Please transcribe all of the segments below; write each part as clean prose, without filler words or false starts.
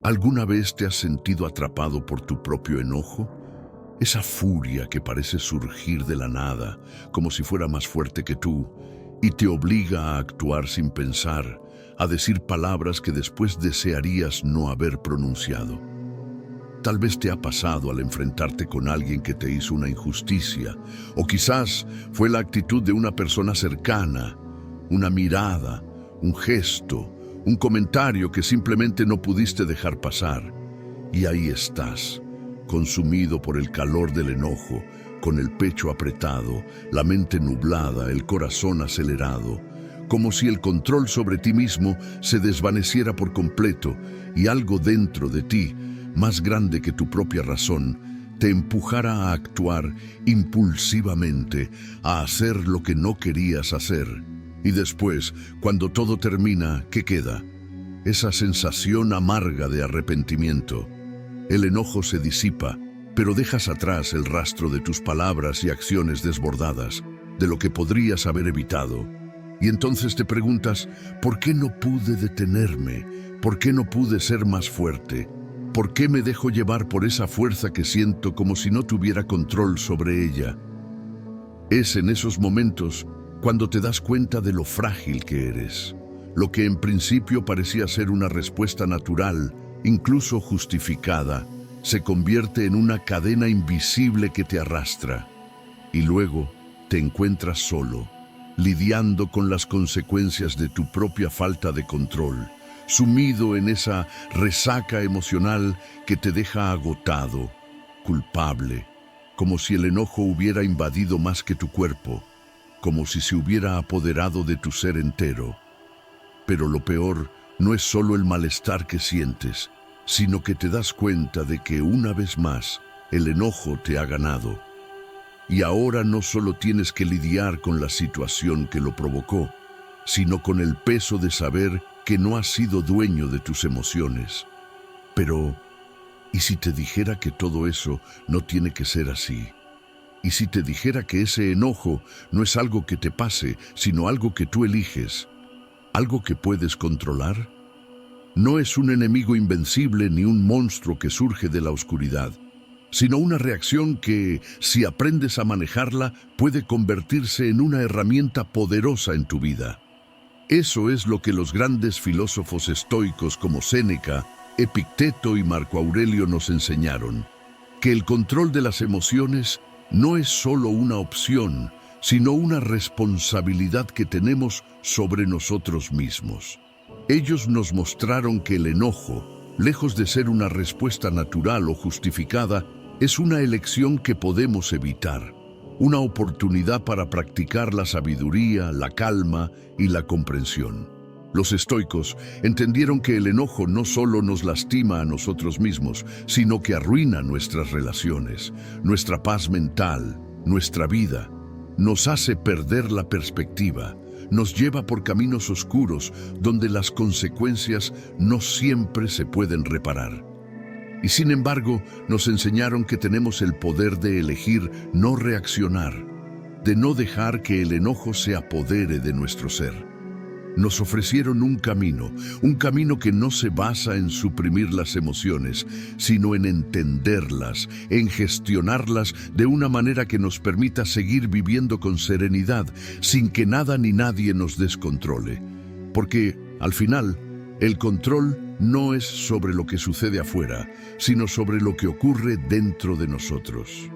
¿Alguna vez te has sentido atrapado por tu propio enojo? Esa furia que parece surgir de la nada, como si fuera más fuerte que tú, y te obliga a actuar sin pensar, a decir palabras que después desearías no haber pronunciado. Tal vez te ha pasado al enfrentarte con alguien que te hizo una injusticia, o quizás fue la actitud de una persona cercana, una mirada, un gesto, un comentario que simplemente no pudiste dejar pasar. Y ahí estás, consumido por el calor del enojo, con el pecho apretado, la mente nublada, el corazón acelerado, como si el control sobre ti mismo se desvaneciera por completo y algo dentro de ti, más grande que tu propia razón, te empujara a actuar impulsivamente, a hacer lo que no querías hacer. Y después, cuando todo termina, ¿qué queda? Esa sensación amarga de arrepentimiento. El enojo se disipa, pero dejas atrás el rastro de tus palabras y acciones desbordadas, de lo que podrías haber evitado. Y entonces te preguntas, ¿por qué no pude detenerme? ¿Por qué no pude ser más fuerte? ¿Por qué me dejo llevar por esa fuerza que siento como si no tuviera control sobre ella? Es en esos momentos cuando te das cuenta de lo frágil que eres. Lo que en principio parecía ser una respuesta natural, incluso justificada, se convierte en una cadena invisible que te arrastra. Y luego te encuentras solo, lidiando con las consecuencias de tu propia falta de control, sumido en esa resaca emocional que te deja agotado, culpable, como si el enojo hubiera invadido más que tu cuerpo, como si se hubiera apoderado de tu ser entero. Pero lo peor no es solo el malestar que sientes, sino que te das cuenta de que una vez más el enojo te ha ganado. Y ahora no solo tienes que lidiar con la situación que lo provocó, sino con el peso de saber que no has sido dueño de tus emociones. Pero, ¿y si te dijera que todo eso no tiene que ser así? ¿Y si te dijera que ese enojo no es algo que te pase, sino algo que tú eliges? ¿Algo que puedes controlar? No es un enemigo invencible ni un monstruo que surge de la oscuridad, sino una reacción que, si aprendes a manejarla, puede convertirse en una herramienta poderosa en tu vida. Eso es lo que los grandes filósofos estoicos como Séneca, Epicteto y Marco Aurelio nos enseñaron, que el control de las emociones no es solo una opción, sino una responsabilidad que tenemos sobre nosotros mismos. Ellos nos mostraron que el enojo, lejos de ser una respuesta natural o justificada, es una elección que podemos evitar, una oportunidad para practicar la sabiduría, la calma y la comprensión. Los estoicos entendieron que el enojo no solo nos lastima a nosotros mismos, sino que arruina nuestras relaciones, nuestra paz mental, nuestra vida. Nos hace perder la perspectiva, nos lleva por caminos oscuros donde las consecuencias no siempre se pueden reparar. Y sin embargo, nos enseñaron que tenemos el poder de elegir no reaccionar, de no dejar que el enojo se apodere de nuestro ser. Nos ofrecieron un camino que no se basa en suprimir las emociones, sino en entenderlas, en gestionarlas de una manera que nos permita seguir viviendo con serenidad, sin que nada ni nadie nos descontrole. Porque, al final, el control no es sobre lo que sucede afuera, sino sobre lo que ocurre dentro de nosotros.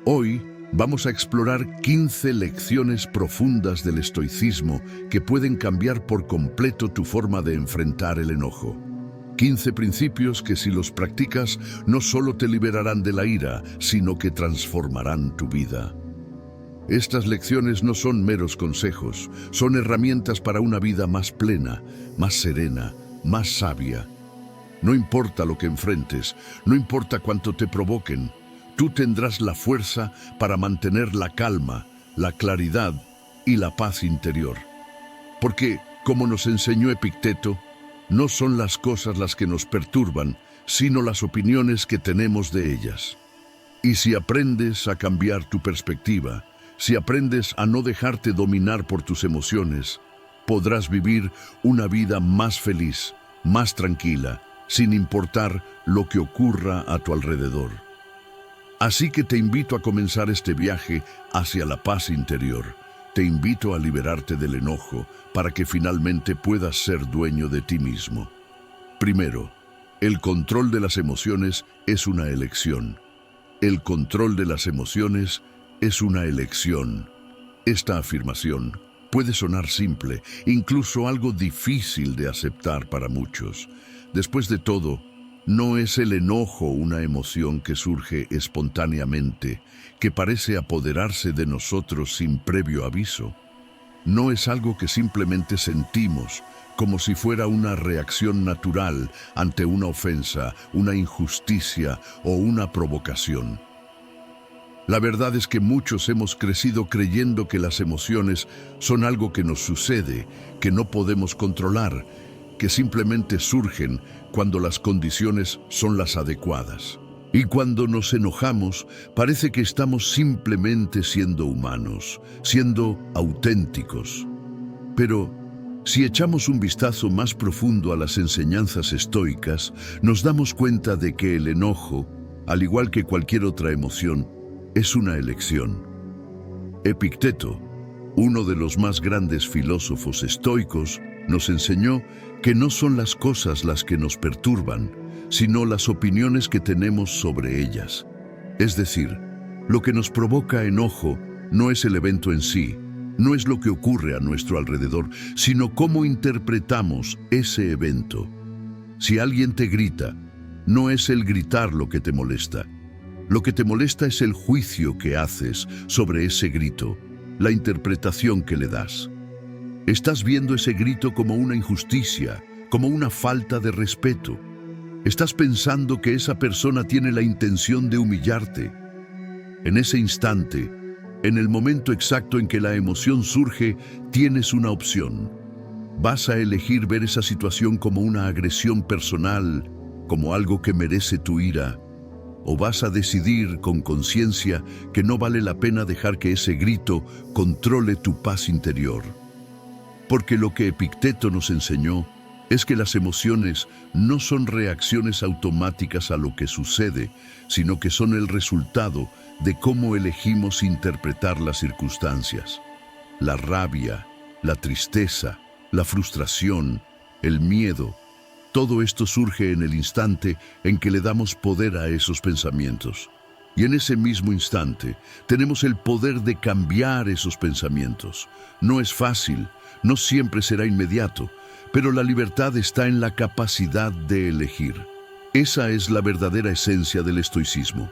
Hoy vamos a explorar 15 lecciones profundas del estoicismo que pueden cambiar por completo tu forma de enfrentar el enojo. 15 principios que, si los practicas, no solo te liberarán de la ira, sino que transformarán tu vida. Estas lecciones no son meros consejos, son herramientas para una vida más plena, más serena, más sabia. No importa lo que enfrentes, no importa cuánto te provoquen, tú tendrás la fuerza para mantener la calma, la claridad y la paz interior. Porque, como nos enseñó Epicteto, no son las cosas las que nos perturban, sino las opiniones que tenemos de ellas. Y si aprendes a cambiar tu perspectiva, si aprendes a no dejarte dominar por tus emociones, podrás vivir una vida más feliz, más tranquila sin importar lo que ocurra a tu alrededor. Así que te invito a comenzar este viaje hacia la paz interior. Te invito a liberarte del enojo para que finalmente puedas ser dueño de ti mismo. Primero, el control de las emociones es una elección. El control de las emociones es una elección. Esta afirmación puede sonar simple, incluso algo difícil de aceptar para muchos. Después de todo, ¿no es el enojo una emoción que surge espontáneamente, que parece apoderarse de nosotros sin previo aviso? No es algo que simplemente sentimos, como si fuera una reacción natural ante una ofensa, una injusticia o una provocación. La verdad es que muchos hemos crecido creyendo que las emociones son algo que nos sucede, que no podemos controlar, que simplemente surgen cuando las condiciones son las adecuadas. Y cuando nos enojamos, parece que estamos simplemente siendo humanos, siendo auténticos. Pero si echamos un vistazo más profundo a las enseñanzas estoicas, nos damos cuenta de que el enojo, al igual que cualquier otra emoción, es una elección. Epicteto, uno de los más grandes filósofos estoicos, nos enseñó que no son las cosas las que nos perturban, sino las opiniones que tenemos sobre ellas. Es decir, lo que nos provoca enojo no es el evento en sí, no es lo que ocurre a nuestro alrededor, sino cómo interpretamos ese evento. Si alguien te grita, no es el gritar lo que te molesta. Lo que te molesta es el juicio que haces sobre ese grito, la interpretación que le das. Estás viendo ese grito como una injusticia, como una falta de respeto. Estás pensando que esa persona tiene la intención de humillarte. En ese instante, en el momento exacto en que la emoción surge, tienes una opción. Vas a elegir ver esa situación como una agresión personal, como algo que merece tu ira, o vas a decidir con conciencia que no vale la pena dejar que ese grito controle tu paz interior. Porque lo que Epicteto nos enseñó es que las emociones no son reacciones automáticas a lo que sucede, sino que son el resultado de cómo elegimos interpretar las circunstancias. La rabia, la tristeza, la frustración, el miedo, todo esto surge en el instante en que le damos poder a esos pensamientos. Y en ese mismo instante tenemos el poder de cambiar esos pensamientos. No es fácil, no siempre será inmediato, pero la libertad está en la capacidad de elegir. Esa es la verdadera esencia del estoicismo.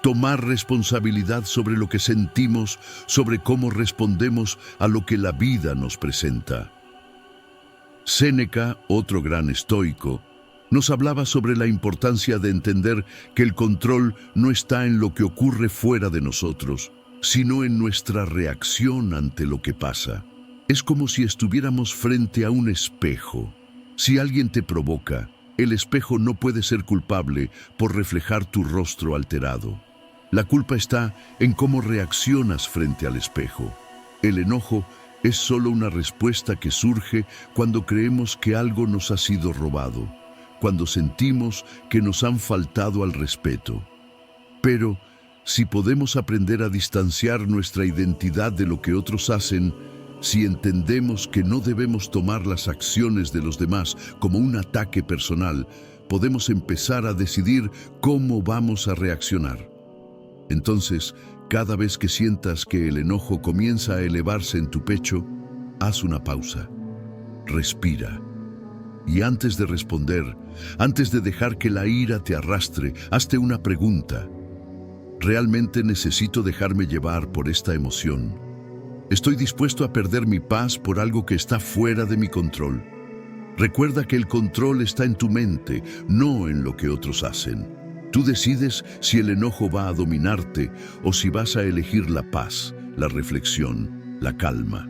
Tomar responsabilidad sobre lo que sentimos, sobre cómo respondemos a lo que la vida nos presenta. Séneca, otro gran estoico, nos hablaba sobre la importancia de entender que el control no está en lo que ocurre fuera de nosotros, sino en nuestra reacción ante lo que pasa. Es como si estuviéramos frente a un espejo. Si alguien te provoca, el espejo no puede ser culpable por reflejar tu rostro alterado. La culpa está en cómo reaccionas frente al espejo. El enojo es solo una respuesta que surge cuando creemos que algo nos ha sido robado, cuando sentimos que nos han faltado al respeto. Pero, si podemos aprender a distanciar nuestra identidad de lo que otros hacen, si entendemos que no debemos tomar las acciones de los demás como un ataque personal, podemos empezar a decidir cómo vamos a reaccionar. Entonces, cada vez que sientas que el enojo comienza a elevarse en tu pecho, haz una pausa. Respira. Y antes de responder, antes de dejar que la ira te arrastre, hazte una pregunta. ¿Realmente necesito dejarme llevar por esta emoción? ¿Estoy dispuesto a perder mi paz por algo que está fuera de mi control? Recuerda que el control está en tu mente, no en lo que otros hacen. Tú decides si el enojo va a dominarte o si vas a elegir la paz, la reflexión, la calma.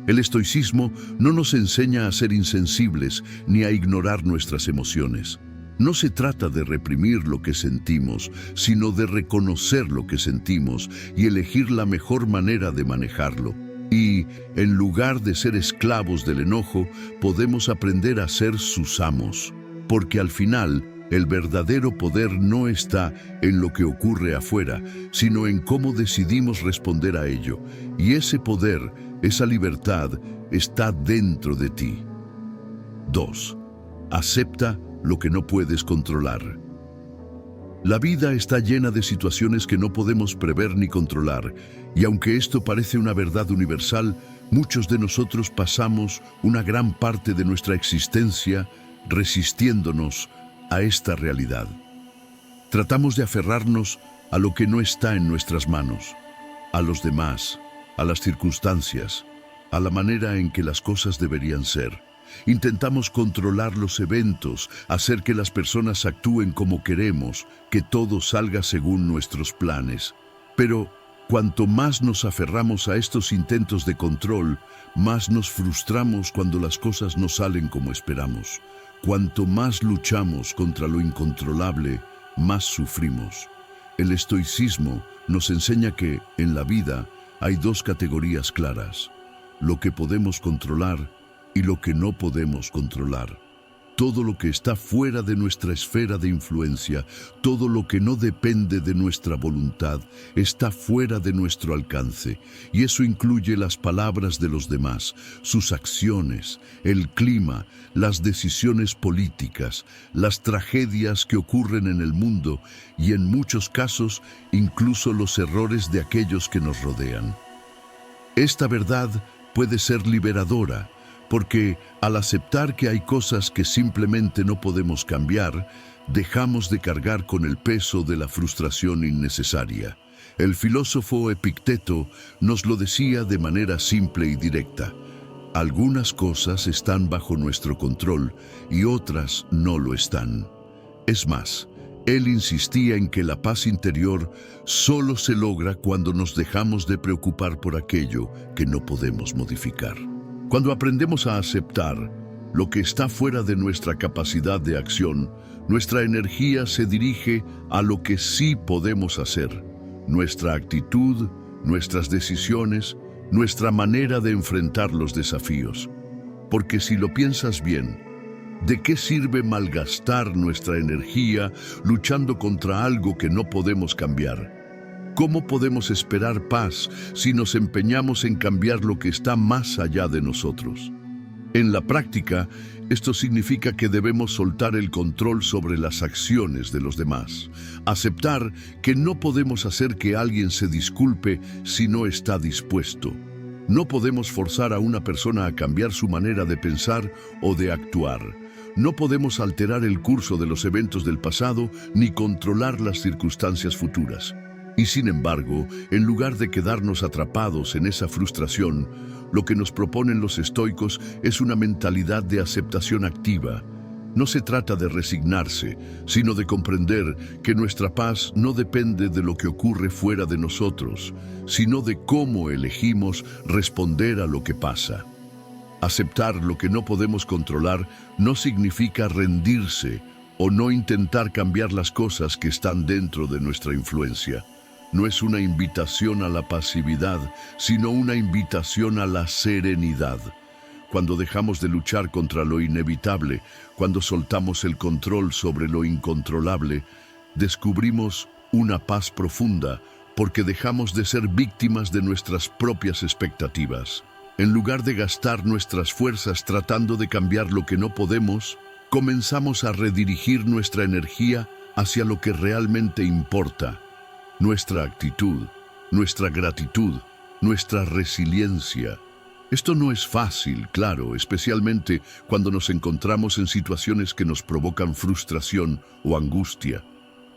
El estoicismo no nos enseña a ser insensibles ni a ignorar nuestras emociones. No se trata de reprimir lo que sentimos, sino de reconocer lo que sentimos y elegir la mejor manera de manejarlo. Y, en lugar de ser esclavos del enojo, podemos aprender a ser sus amos. porque al final el verdadero poder no está en lo que ocurre afuera, sino en cómo decidimos responder a ello. Y ese poder, esa libertad, está dentro de ti. 2. Acepta lo que no puedes controlar. La vida está llena de situaciones que no podemos prever ni controlar, y aunque esto parece una verdad universal, muchos de nosotros pasamos una gran parte de nuestra existencia resistiéndonos a esta realidad. Tratamos de aferrarnos a lo que no está en nuestras manos, a los demás, a las circunstancias, a la manera en que las cosas deberían ser. Intentamos controlar los eventos, hacer que las personas actúen como queremos, que todo salga según nuestros planes. Pero cuanto más nos aferramos a estos intentos de control, más nos frustramos cuando las cosas no salen como esperamos. Cuanto más luchamos contra lo incontrolable, más sufrimos. El estoicismo nos enseña que, en la vida, hay dos categorías claras: lo que podemos controlar y lo que no podemos controlar. Todo lo que está fuera de nuestra esfera de influencia, todo lo que no depende de nuestra voluntad, está fuera de nuestro alcance. Y eso incluye las palabras de los demás, sus acciones, el clima, las decisiones políticas, las tragedias que ocurren en el mundo y, en muchos casos, incluso los errores de aquellos que nos rodean. Esta verdad puede ser liberadora, porque al aceptar que hay cosas que simplemente no podemos cambiar, dejamos de cargar con el peso de la frustración innecesaria. El filósofo Epicteto nos lo decía de manera simple y directa: algunas cosas están bajo nuestro control y otras no lo están. Es más, él insistía en que la paz interior solo se logra cuando nos dejamos de preocupar por aquello que no podemos modificar. Cuando aprendemos a aceptar lo que está fuera de nuestra capacidad de acción, nuestra energía se dirige a lo que sí podemos hacer. Nuestra actitud, nuestras decisiones, nuestra manera de enfrentar los desafíos. Porque si lo piensas bien, ¿de qué sirve malgastar nuestra energía luchando contra algo que no podemos cambiar? ¿Cómo podemos esperar paz si nos empeñamos en cambiar lo que está más allá de nosotros? En la práctica, esto significa que debemos soltar el control sobre las acciones de los demás. Aceptar que no podemos hacer que alguien se disculpe si no está dispuesto. No podemos forzar a una persona a cambiar su manera de pensar o de actuar. No podemos alterar el curso de los eventos del pasado ni controlar las circunstancias futuras. Y sin embargo, en lugar de quedarnos atrapados en esa frustración, lo que nos proponen los estoicos es una mentalidad de aceptación activa. No se trata de resignarse, sino de comprender que nuestra paz no depende de lo que ocurre fuera de nosotros, sino de cómo elegimos responder a lo que pasa. Aceptar lo que no podemos controlar no significa rendirse o no intentar cambiar las cosas que están dentro de nuestra influencia. No es una invitación a la pasividad, sino una invitación a la serenidad. Cuando dejamos de luchar contra lo inevitable, cuando soltamos el control sobre lo incontrolable, descubrimos una paz profunda, porque dejamos de ser víctimas de nuestras propias expectativas. En lugar de gastar nuestras fuerzas tratando de cambiar lo que no podemos, comenzamos a redirigir nuestra energía hacia lo que realmente importa: nuestra actitud, nuestra gratitud, nuestra resiliencia. Esto no es fácil, claro, especialmente cuando nos encontramos en situaciones que nos provocan frustración o angustia.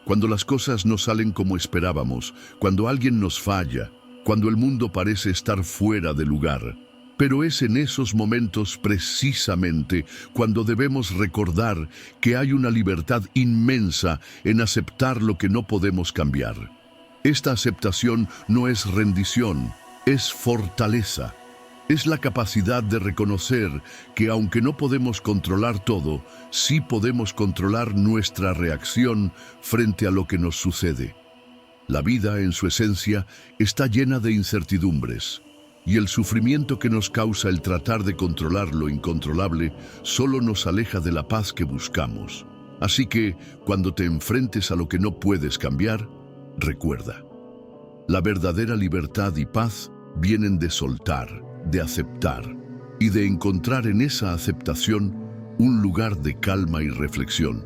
Cuando las cosas no salen como esperábamos, cuando alguien nos falla, cuando el mundo parece estar fuera de lugar. Pero es en esos momentos precisamente cuando debemos recordar que hay una libertad inmensa en aceptar lo que no podemos cambiar. Esta aceptación no es rendición, es fortaleza. Es la capacidad de reconocer que aunque no podemos controlar todo, sí podemos controlar nuestra reacción frente a lo que nos sucede. La vida, en su esencia, está llena de incertidumbres. y el sufrimiento que nos causa el tratar de controlar lo incontrolable solo nos aleja de la paz que buscamos. Así que, cuando te enfrentes a lo que no puedes cambiar, recuerda, la verdadera libertad y paz vienen de soltar, de aceptar y de encontrar en esa aceptación un lugar de calma y reflexión.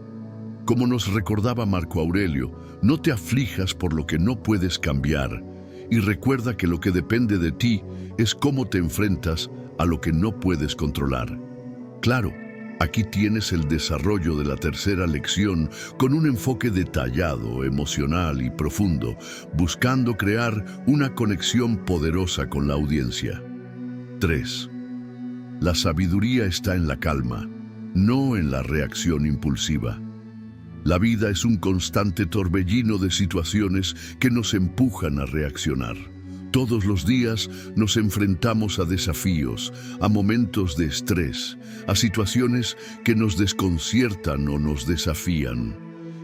Como nos recordaba Marco Aurelio, no te aflijas por lo que no puedes cambiar y recuerda que lo que depende de ti es cómo te enfrentas a lo que no puedes controlar. Claro, aquí tienes el desarrollo de la tercera lección con un enfoque detallado, emocional y profundo, buscando crear una conexión poderosa con la audiencia. 3. La sabiduría está en la calma, no en la reacción impulsiva. La vida es un constante torbellino de situaciones que nos empujan a reaccionar. Todos los días nos enfrentamos a desafíos, a momentos de estrés, a situaciones que nos desconciertan o nos desafían.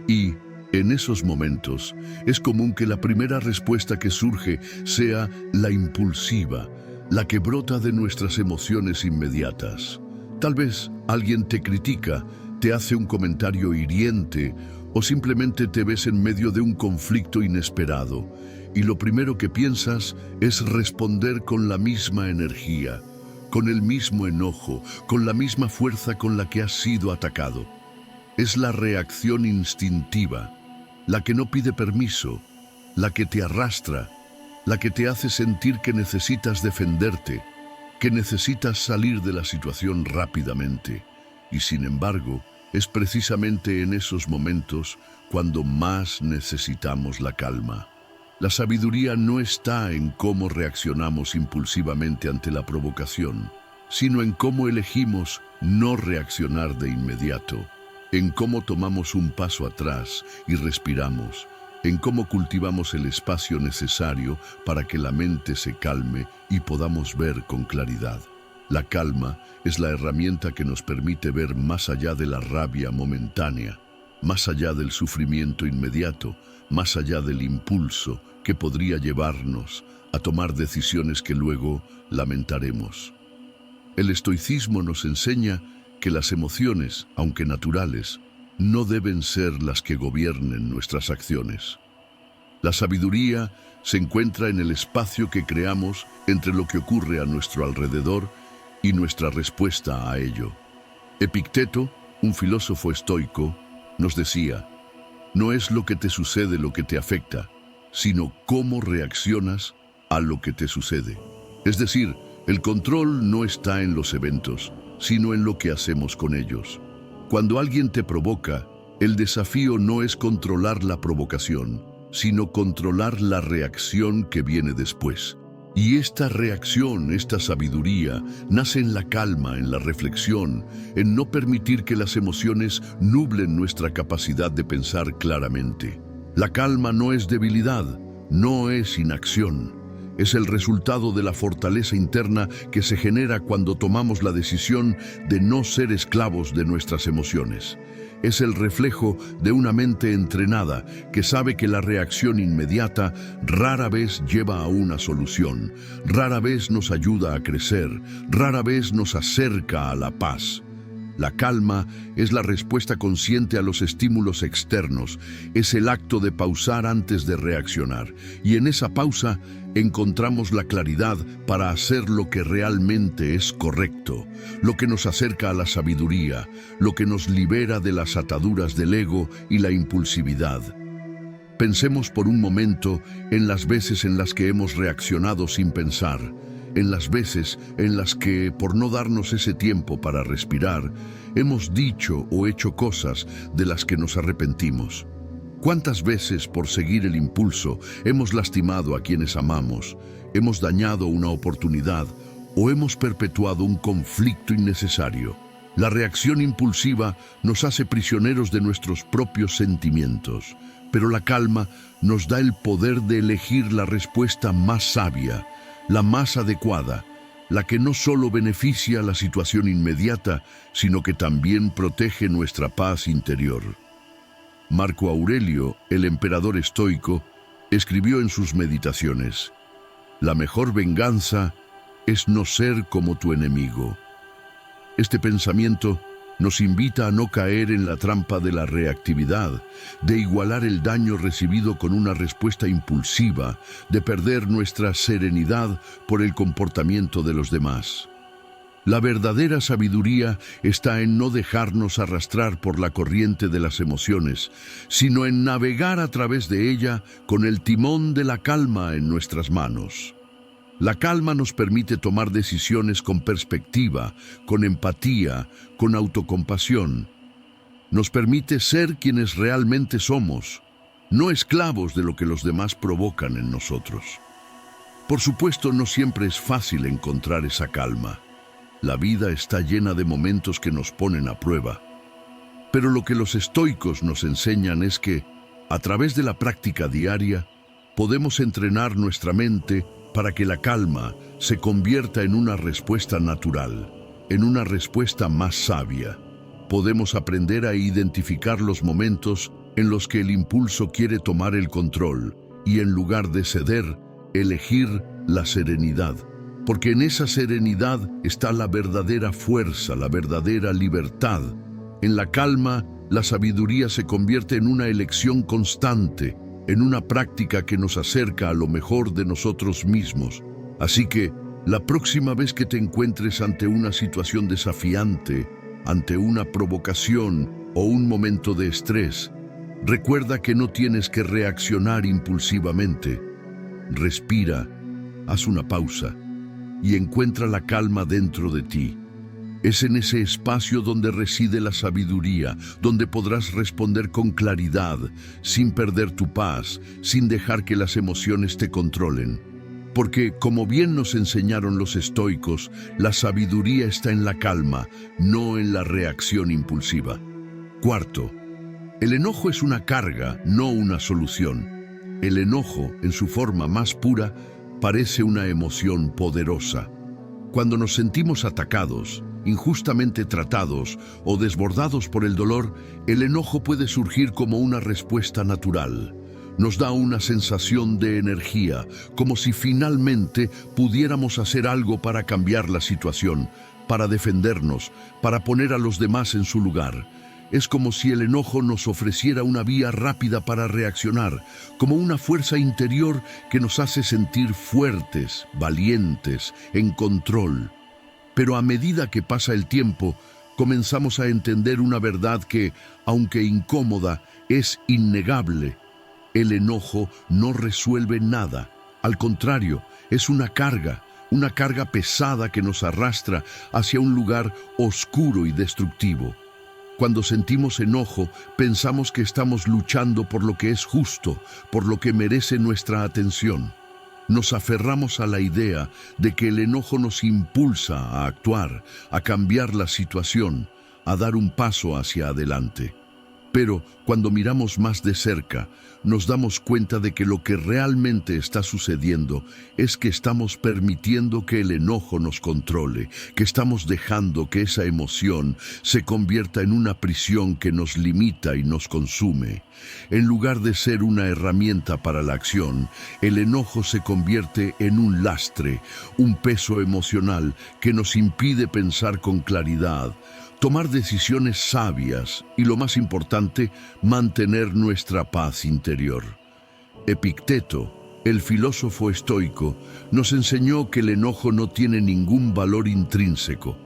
Y, en esos momentos, es común que la primera respuesta que surge sea la impulsiva, la que brota de nuestras emociones inmediatas. Tal vez alguien te critica, te hace un comentario hiriente o simplemente te ves en medio de un conflicto inesperado y lo primero que piensas es responder con la misma energía, con el mismo enojo, con la misma fuerza con la que has sido atacado. Es la reacción instintiva, la que no pide permiso, la que te arrastra, la que te hace sentir que necesitas defenderte, que necesitas salir de la situación rápidamente. Y sin embargo, es precisamente en esos momentos cuando más necesitamos la calma. La sabiduría no está en cómo reaccionamos impulsivamente ante la provocación, sino en cómo elegimos no reaccionar de inmediato, en cómo tomamos un paso atrás y respiramos, en cómo cultivamos el espacio necesario para que la mente se calme y podamos ver con claridad. La calma es la herramienta que nos permite ver más allá de la rabia momentánea, más allá del sufrimiento inmediato, más allá del impulso que podría llevarnos a tomar decisiones que luego lamentaremos. El estoicismo nos enseña que las emociones, aunque naturales, no deben ser las que gobiernen nuestras acciones. La sabiduría se encuentra en el espacio que creamos entre lo que ocurre a nuestro alrededor y nuestra respuesta a ello. Epicteto, un filósofo estoico, nos decía: no es lo que te sucede lo que te afecta, sino cómo reaccionas a lo que te sucede. Es decir, el control no está en los eventos, sino en lo que hacemos con ellos. Cuando alguien te provoca, el desafío no es controlar la provocación, sino controlar la reacción que viene después. Y esta reacción, esta sabiduría, nace en la calma, en la reflexión, en no permitir que las emociones nublen nuestra capacidad de pensar claramente. La calma no es debilidad, no es inacción. Es el resultado de la fortaleza interna que se genera cuando tomamos la decisión de no ser esclavos de nuestras emociones. Es el reflejo de una mente entrenada que sabe que la reacción inmediata rara vez lleva a una solución, rara vez nos ayuda a crecer, rara vez nos acerca a la paz. La calma es la respuesta consciente a los estímulos externos, es el acto de pausar antes de reaccionar, y en esa pausa encontramos la claridad para hacer lo que realmente es correcto, lo que nos acerca a la sabiduría, lo que nos libera de las ataduras del ego y la impulsividad. Pensemos por un momento en las veces en las que hemos reaccionado sin pensar, en las veces en las que, por no darnos ese tiempo para respirar, hemos dicho o hecho cosas de las que nos arrepentimos. ¿Cuántas veces, por seguir el impulso, hemos lastimado a quienes amamos, hemos dañado una oportunidad o hemos perpetuado un conflicto innecesario? La reacción impulsiva nos hace prisioneros de nuestros propios sentimientos, pero la calma nos da el poder de elegir la respuesta más sabia, la más adecuada, la que no solo beneficia la situación inmediata, sino que también protege nuestra paz interior. Marco Aurelio, el emperador estoico, escribió en sus meditaciones: la mejor venganza es no ser como tu enemigo. Este pensamiento nos invita a no caer en la trampa de la reactividad, de igualar el daño recibido con una respuesta impulsiva, de perder nuestra serenidad por el comportamiento de los demás. La verdadera sabiduría está en no dejarnos arrastrar por la corriente de las emociones, sino en navegar a través de ella con el timón de la calma en nuestras manos. La calma nos permite tomar decisiones con perspectiva, con empatía, con autocompasión. Nos permite ser quienes realmente somos, no esclavos de lo que los demás provocan en nosotros. Por supuesto, no siempre es fácil encontrar esa calma. La vida está llena de momentos que nos ponen a prueba. Pero lo que los estoicos nos enseñan es que, a través de la práctica diaria, podemos entrenar nuestra mente para que la calma se convierta en una respuesta natural, en una respuesta más sabia. Podemos aprender a identificar los momentos en los que el impulso quiere tomar el control y, en lugar de ceder, elegir la serenidad. Porque en esa serenidad está la verdadera fuerza, la verdadera libertad. En la calma, la sabiduría se convierte en una elección constante, en una práctica que nos acerca a lo mejor de nosotros mismos. Así que, la próxima vez que te encuentres ante una situación desafiante, ante una provocación o un momento de estrés, recuerda que no tienes que reaccionar impulsivamente. Respira, haz una pausa y encuentra la calma dentro de ti. Es en ese espacio donde reside la sabiduría, donde podrás responder con claridad, sin perder tu paz, sin dejar que las emociones te controlen. Porque, como bien nos enseñaron los estoicos, la sabiduría está en la calma, no en la reacción impulsiva. Cuarto, el enojo es una carga, no una solución. El enojo, en su forma más pura, parece una emoción poderosa. Cuando nos sentimos atacados, injustamente tratados o desbordados por el dolor, el enojo puede surgir como una respuesta natural. Nos da una sensación de energía, como si finalmente pudiéramos hacer algo para cambiar la situación, para defendernos, para poner a los demás en su lugar. Es como si el enojo nos ofreciera una vía rápida para reaccionar, como una fuerza interior que nos hace sentir fuertes, valientes, en control. Pero a medida que pasa el tiempo, comenzamos a entender una verdad que, aunque incómoda, es innegable. El enojo no resuelve nada. Al contrario, es una carga pesada que nos arrastra hacia un lugar oscuro y destructivo. Cuando sentimos enojo, pensamos que estamos luchando por lo que es justo, por lo que merece nuestra atención. Nos aferramos a la idea de que el enojo nos impulsa a actuar, a cambiar la situación, a dar un paso hacia adelante. Pero cuando miramos más de cerca, nos damos cuenta de que lo que realmente está sucediendo es que estamos permitiendo que el enojo nos controle, que estamos dejando que esa emoción se convierta en una prisión que nos limita y nos consume. En lugar de ser una herramienta para la acción, el enojo se convierte en un lastre, un peso emocional que nos impide pensar con claridad, tomar decisiones sabias y, lo más importante, mantener nuestra paz interior. Epicteto, el filósofo estoico, nos enseñó que el enojo no tiene ningún valor intrínseco.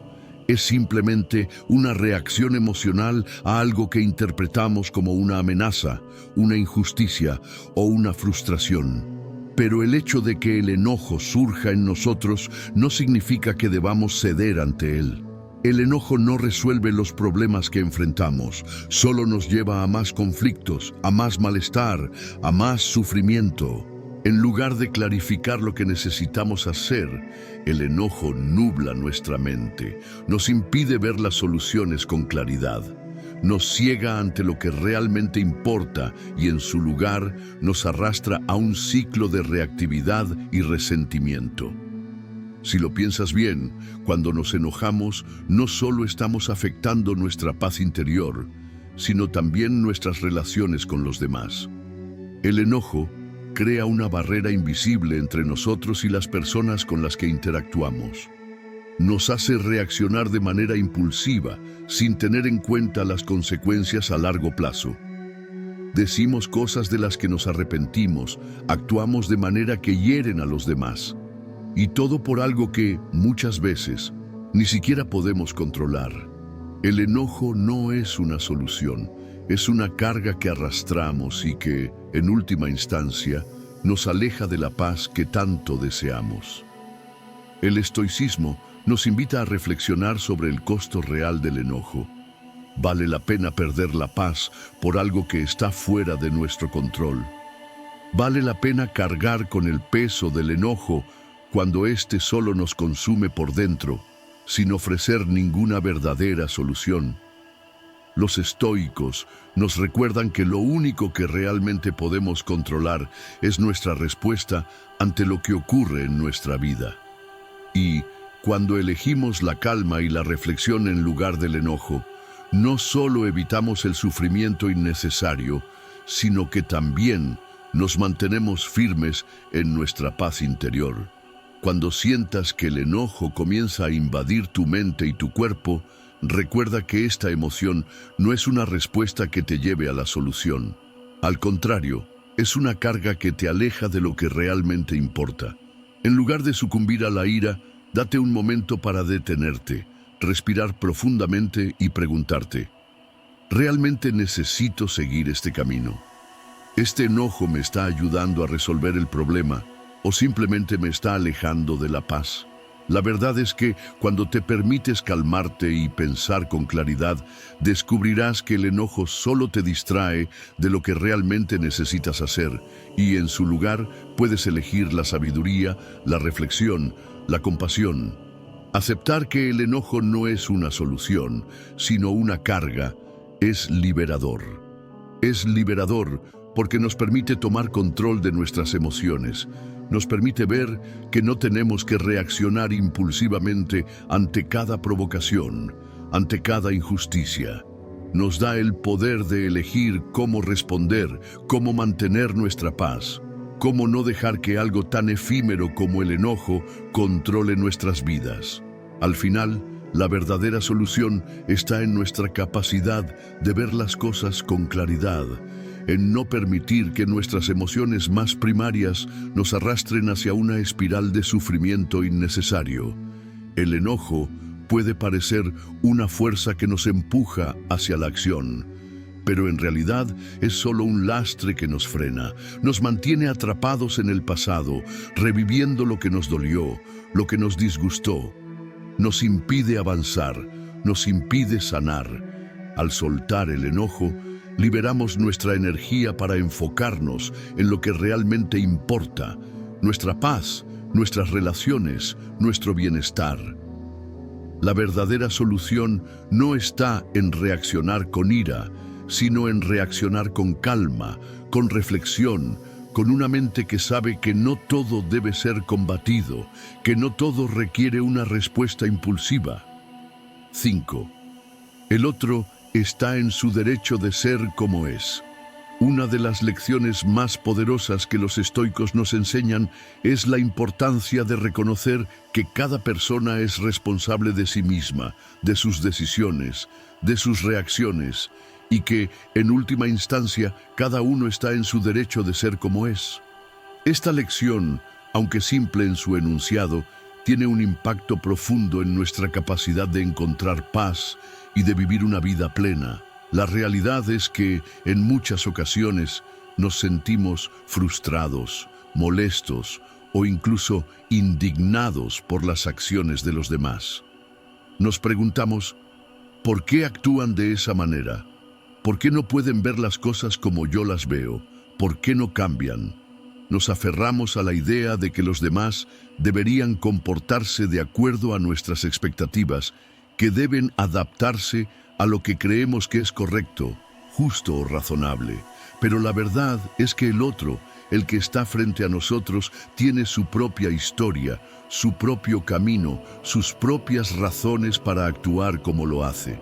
Es simplemente una reacción emocional a algo que interpretamos como una amenaza, una injusticia o una frustración. Pero el hecho de que el enojo surja en nosotros no significa que debamos ceder ante él. El enojo no resuelve los problemas que enfrentamos, solo nos lleva a más conflictos, a más malestar, a más sufrimiento. En lugar de clarificar lo que necesitamos hacer, el enojo nubla nuestra mente, nos impide ver las soluciones con claridad, nos ciega ante lo que realmente importa y, en su lugar, nos arrastra a un ciclo de reactividad y resentimiento. Si lo piensas bien, cuando nos enojamos, no solo estamos afectando nuestra paz interior, sino también nuestras relaciones con los demás. El enojo crea una barrera invisible entre nosotros y las personas con las que interactuamos. Nos hace reaccionar de manera impulsiva, sin tener en cuenta las consecuencias a largo plazo. Decimos cosas de las que nos arrepentimos, actuamos de manera que hieren a los demás. Y todo por algo que, muchas veces, ni siquiera podemos controlar. El enojo no es una solución, es una carga que arrastramos y que, en última instancia, nos aleja de la paz que tanto deseamos. El estoicismo nos invita a reflexionar sobre el costo real del enojo. ¿Vale la pena perder la paz por algo que está fuera de nuestro control? ¿Vale la pena cargar con el peso del enojo cuando éste solo nos consume por dentro, sin ofrecer ninguna verdadera solución? Los estoicos nos recuerdan que lo único que realmente podemos controlar es nuestra respuesta ante lo que ocurre en nuestra vida. Y, cuando elegimos la calma y la reflexión en lugar del enojo, no solo evitamos el sufrimiento innecesario, sino que también nos mantenemos firmes en nuestra paz interior. Cuando sientas que el enojo comienza a invadir tu mente y tu cuerpo, recuerda que esta emoción no es una respuesta que te lleve a la solución. Al contrario, es una carga que te aleja de lo que realmente importa. En lugar de sucumbir a la ira, date un momento para detenerte, respirar profundamente y preguntarte: ¿realmente necesito seguir este camino? ¿Este enojo me está ayudando a resolver el problema o simplemente me está alejando de la paz? La verdad es que cuando te permites calmarte y pensar con claridad, descubrirás que el enojo solo te distrae de lo que realmente necesitas hacer, y en su lugar puedes elegir la sabiduría, la reflexión, la compasión. Aceptar que el enojo no es una solución, sino una carga, es liberador. Es liberador porque nos permite tomar control de nuestras emociones. Nos permite ver que no tenemos que reaccionar impulsivamente ante cada provocación, ante cada injusticia. Nos da el poder de elegir cómo responder, cómo mantener nuestra paz, cómo no dejar que algo tan efímero como el enojo controle nuestras vidas. Al final, la verdadera solución está en nuestra capacidad de ver las cosas con claridad, en no permitir que nuestras emociones más primarias nos arrastren hacia una espiral de sufrimiento innecesario. El enojo puede parecer una fuerza que nos empuja hacia la acción, pero en realidad es solo un lastre que nos frena, nos mantiene atrapados en el pasado, reviviendo lo que nos dolió, lo que nos disgustó. Nos impide avanzar, nos impide sanar. Al soltar el enojo, liberamos nuestra energía para enfocarnos en lo que realmente importa: nuestra paz, nuestras relaciones, nuestro bienestar. La verdadera solución no está en reaccionar con ira, sino en reaccionar con calma, con reflexión, con una mente que sabe que no todo debe ser combatido, que no todo requiere una respuesta impulsiva. 5. El otro está en su derecho de ser como es. Una de las lecciones más poderosas que los estoicos nos enseñan es la importancia de reconocer que cada persona es responsable de sí misma, de sus decisiones, de sus reacciones, y que, en última instancia, cada uno está en su derecho de ser como es. Esta lección, aunque simple en su enunciado, tiene un impacto profundo en nuestra capacidad de encontrar paz y de vivir una vida plena. La realidad es que, en muchas ocasiones, nos sentimos frustrados, molestos o incluso indignados por las acciones de los demás. Nos preguntamos: ¿por qué actúan de esa manera? ¿Por qué no pueden ver las cosas como yo las veo? ¿Por qué no cambian? Nos aferramos a la idea de que los demás deberían comportarse de acuerdo a nuestras expectativas, que deben adaptarse a lo que creemos que es correcto, justo o razonable. Pero la verdad es que el otro, el que está frente a nosotros, tiene su propia historia, su propio camino, sus propias razones para actuar como lo hace.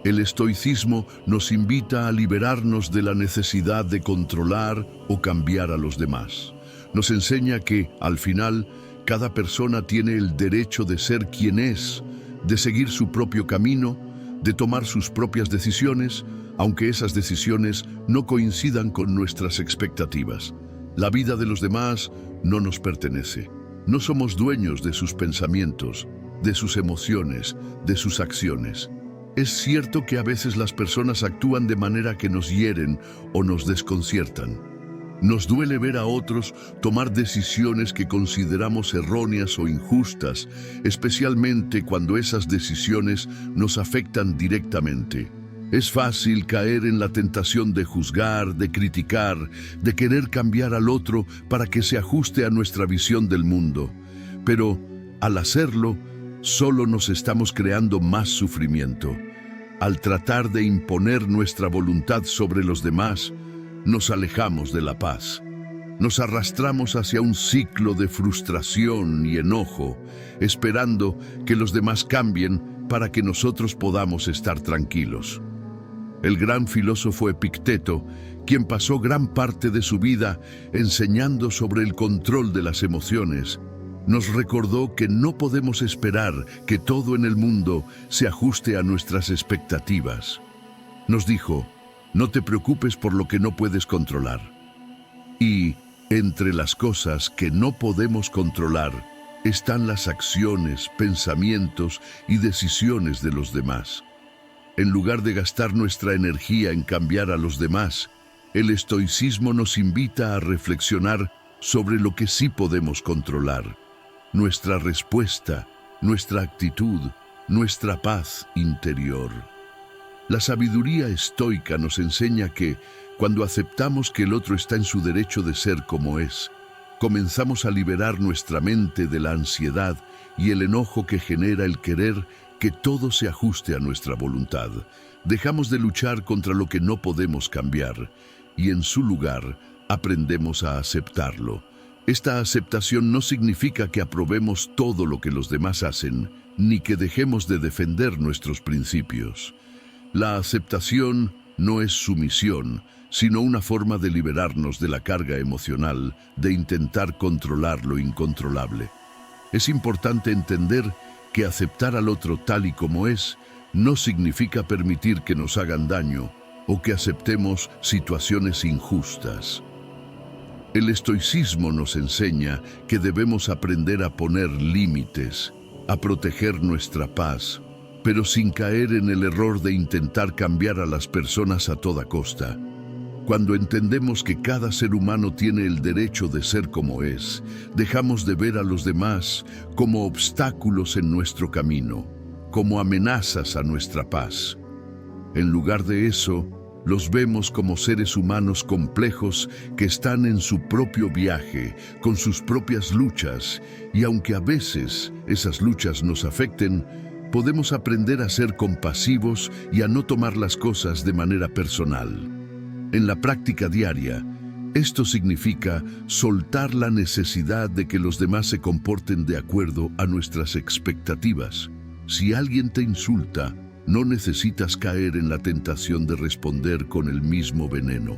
El estoicismo nos invita a liberarnos de la necesidad de controlar o cambiar a los demás. Nos enseña que, al final, cada persona tiene el derecho de ser quien es, de seguir su propio camino, de tomar sus propias decisiones, aunque esas decisiones no coincidan con nuestras expectativas. La vida de los demás no nos pertenece. No somos dueños de sus pensamientos, de sus emociones, de sus acciones. Es cierto que a veces las personas actúan de manera que nos hieren o nos desconciertan. Nos duele ver a otros tomar decisiones que consideramos erróneas o injustas, especialmente cuando esas decisiones nos afectan directamente. Es fácil caer en la tentación de juzgar, de criticar, de querer cambiar al otro para que se ajuste a nuestra visión del mundo. Pero, al hacerlo, solo nos estamos creando más sufrimiento. Al tratar de imponer nuestra voluntad sobre los demás, nos alejamos de la paz. Nos arrastramos hacia un ciclo de frustración y enojo, esperando que los demás cambien para que nosotros podamos estar tranquilos. El gran filósofo Epicteto, quien pasó gran parte de su vida enseñando sobre el control de las emociones, nos recordó que no podemos esperar que todo en el mundo se ajuste a nuestras expectativas. Nos dijo: no te preocupes por lo que no puedes controlar. Y, entre las cosas que no podemos controlar, están las acciones, pensamientos y decisiones de los demás. En lugar de gastar nuestra energía en cambiar a los demás, el estoicismo nos invita a reflexionar sobre lo que sí podemos controlar: nuestra respuesta, nuestra actitud, nuestra paz interior. La sabiduría estoica nos enseña que, cuando aceptamos que el otro está en su derecho de ser como es, comenzamos a liberar nuestra mente de la ansiedad y el enojo que genera el querer que todo se ajuste a nuestra voluntad. Dejamos de luchar contra lo que no podemos cambiar y, en su lugar, aprendemos a aceptarlo. Esta aceptación no significa que aprobemos todo lo que los demás hacen, ni que dejemos de defender nuestros principios. La aceptación no es sumisión, sino una forma de liberarnos de la carga emocional de intentar controlar lo incontrolable. Es importante entender que aceptar al otro tal y como es no significa permitir que nos hagan daño o que aceptemos situaciones injustas. El estoicismo nos enseña que debemos aprender a poner límites, a proteger nuestra paz, pero sin caer en el error de intentar cambiar a las personas a toda costa. Cuando entendemos que cada ser humano tiene el derecho de ser como es, dejamos de ver a los demás como obstáculos en nuestro camino, como amenazas a nuestra paz. En lugar de eso, los vemos como seres humanos complejos que están en su propio viaje, con sus propias luchas, y aunque a veces esas luchas nos afecten, podemos aprender a ser compasivos y a no tomar las cosas de manera personal. En la práctica diaria, esto significa soltar la necesidad de que los demás se comporten de acuerdo a nuestras expectativas. Si alguien te insulta, no necesitas caer en la tentación de responder con el mismo veneno.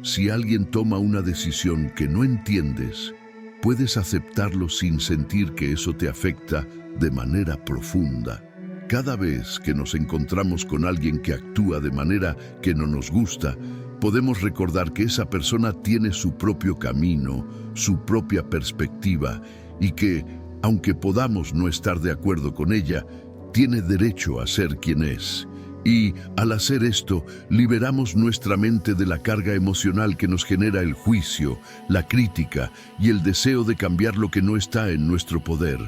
Si alguien toma una decisión que no entiendes, puedes aceptarlo sin sentir que eso te afecta de manera profunda. Cada vez que nos encontramos con alguien que actúa de manera que no nos gusta, podemos recordar que esa persona tiene su propio camino, su propia perspectiva, y que, aunque podamos no estar de acuerdo con ella, tiene derecho a ser quien es. Y, al hacer esto, liberamos nuestra mente de la carga emocional que nos genera el juicio, la crítica y el deseo de cambiar lo que no está en nuestro poder.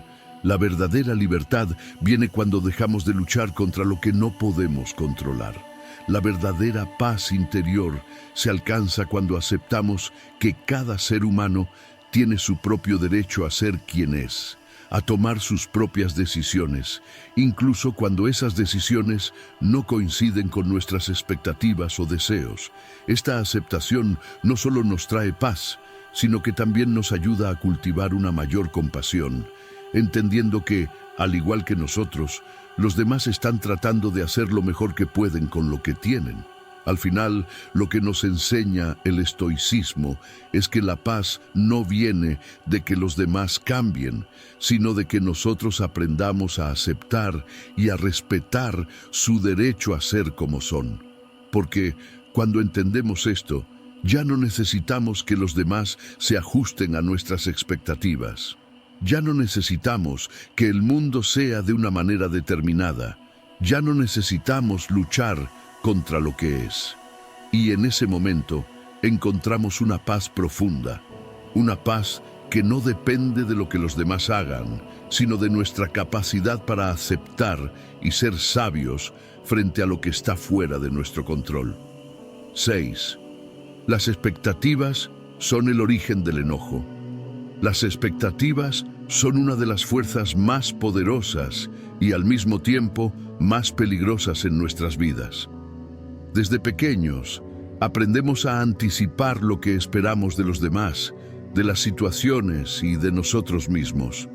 La verdadera libertad viene cuando dejamos de luchar contra lo que no podemos controlar. La verdadera paz interior se alcanza cuando aceptamos que cada ser humano tiene su propio derecho a ser quien es, a tomar sus propias decisiones, incluso cuando esas decisiones no coinciden con nuestras expectativas o deseos. Esta aceptación no solo nos trae paz, sino que también nos ayuda a cultivar una mayor compasión, entendiendo que, al igual que nosotros, Los demás están tratando de hacer lo mejor que pueden con lo que tienen. Al final, lo que nos enseña el estoicismo es que la paz no viene de que los demás cambien, sino de que nosotros aprendamos a aceptar y a respetar su derecho a ser como son. Porque cuando entendemos esto, ya no necesitamos que los demás se ajusten a nuestras expectativas. Ya no necesitamos que el mundo sea de una manera determinada. Ya no necesitamos luchar contra lo que es. Y en ese momento encontramos una paz profunda, una paz que no depende de lo que los demás hagan, sino de nuestra capacidad para aceptar y ser sabios frente a lo que está fuera de nuestro control. 6. Las expectativas son el origen del enojo. Las expectativas son una de las fuerzas más poderosas y al mismo tiempo más peligrosas en nuestras vidas. Desde pequeños, aprendemos a anticipar lo que esperamos de los demás, de las situaciones y de nosotros mismos.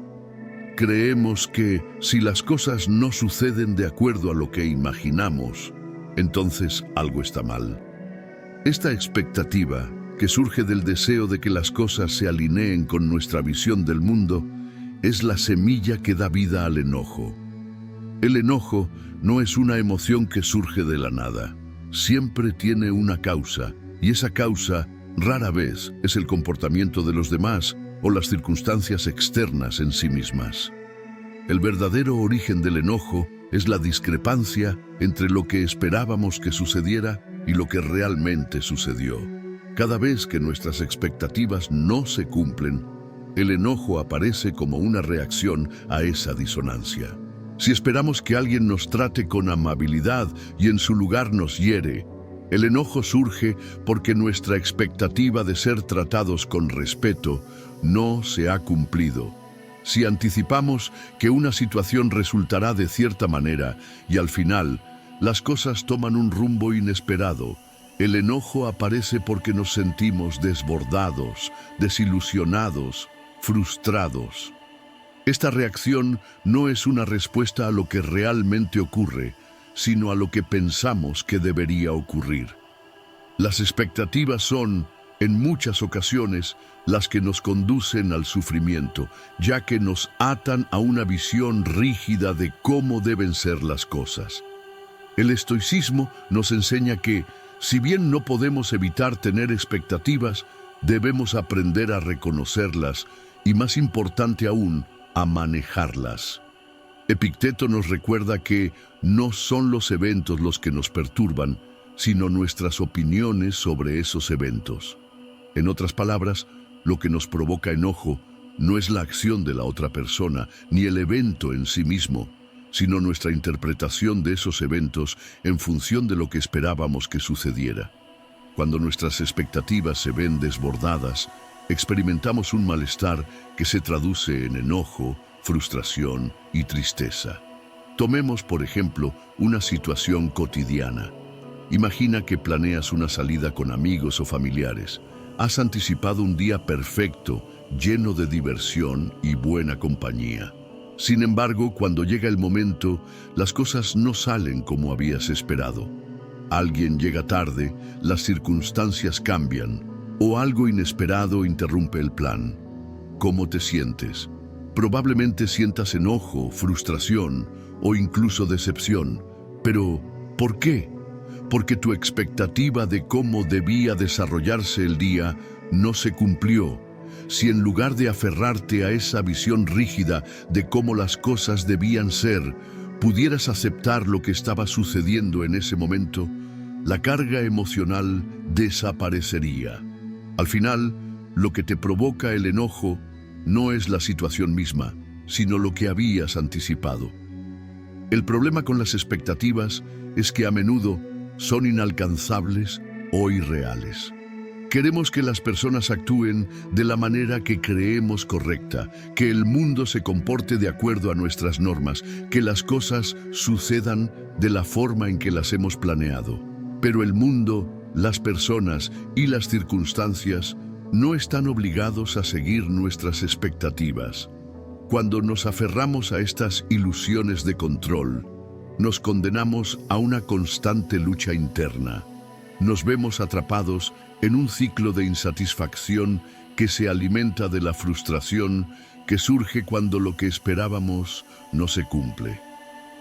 Creemos que si las cosas no suceden de acuerdo a lo que imaginamos, entonces algo está mal. Esta expectativa, que surge del deseo de que las cosas se alineen con nuestra visión del mundo, es la semilla que da vida al enojo. El enojo no es una emoción que surge de la nada. Siempre tiene una causa, y esa causa rara vez es el comportamiento de los demás o las circunstancias externas en sí mismas. El verdadero origen del enojo es la discrepancia entre lo que esperábamos que sucediera y lo que realmente sucedió. Cada vez que nuestras expectativas no se cumplen, el enojo aparece como una reacción a esa disonancia. Si esperamos que alguien nos trate con amabilidad y en su lugar nos hiere, el enojo surge porque nuestra expectativa de ser tratados con respeto no se ha cumplido. Si anticipamos que una situación resultará de cierta manera y al final las cosas toman un rumbo inesperado, el enojo aparece porque nos sentimos desbordados, desilusionados, frustrados. Esta reacción no es una respuesta a lo que realmente ocurre, sino a lo que pensamos que debería ocurrir. Las expectativas son, en muchas ocasiones, las que nos conducen al sufrimiento, ya que nos atan a una visión rígida de cómo deben ser las cosas. El estoicismo nos enseña que, si bien no podemos evitar tener expectativas, debemos aprender a reconocerlas y, más importante aún, a manejarlas. Epicteto nos recuerda que no son los eventos los que nos perturban, sino nuestras opiniones sobre esos eventos. En otras palabras, lo que nos provoca enojo no es la acción de la otra persona, ni el evento en sí mismo, sino nuestra interpretación de esos eventos en función de lo que esperábamos que sucediera. Cuando nuestras expectativas se ven desbordadas, experimentamos un malestar que se traduce en enojo, frustración y tristeza. Tomemos, por ejemplo, una situación cotidiana. Imagina que planeas una salida con amigos o familiares. Has anticipado un día perfecto, lleno de diversión y buena compañía. Sin embargo, cuando llega el momento, las cosas no salen como habías esperado. Alguien llega tarde, las circunstancias cambian, o algo inesperado interrumpe el plan. ¿Cómo te sientes? Probablemente sientas enojo, frustración o incluso decepción. Pero, ¿por qué? Porque tu expectativa de cómo debía desarrollarse el día no se cumplió. Si en lugar de aferrarte a esa visión rígida de cómo las cosas debían ser, pudieras aceptar lo que estaba sucediendo en ese momento, la carga emocional desaparecería. Al final, lo que te provoca el enojo no es la situación misma, sino lo que habías anticipado. El problema con las expectativas es que a menudo son inalcanzables o irreales. Queremos que las personas actúen de la manera que creemos correcta, que el mundo se comporte de acuerdo a nuestras normas, que las cosas sucedan de la forma en que las hemos planeado. Pero el mundo, las personas y las circunstancias no están obligados a seguir nuestras expectativas. Cuando nos aferramos a estas ilusiones de control, nos condenamos a una constante lucha interna. Nos vemos atrapados en un ciclo de insatisfacción que se alimenta de la frustración que surge cuando lo que esperábamos no se cumple.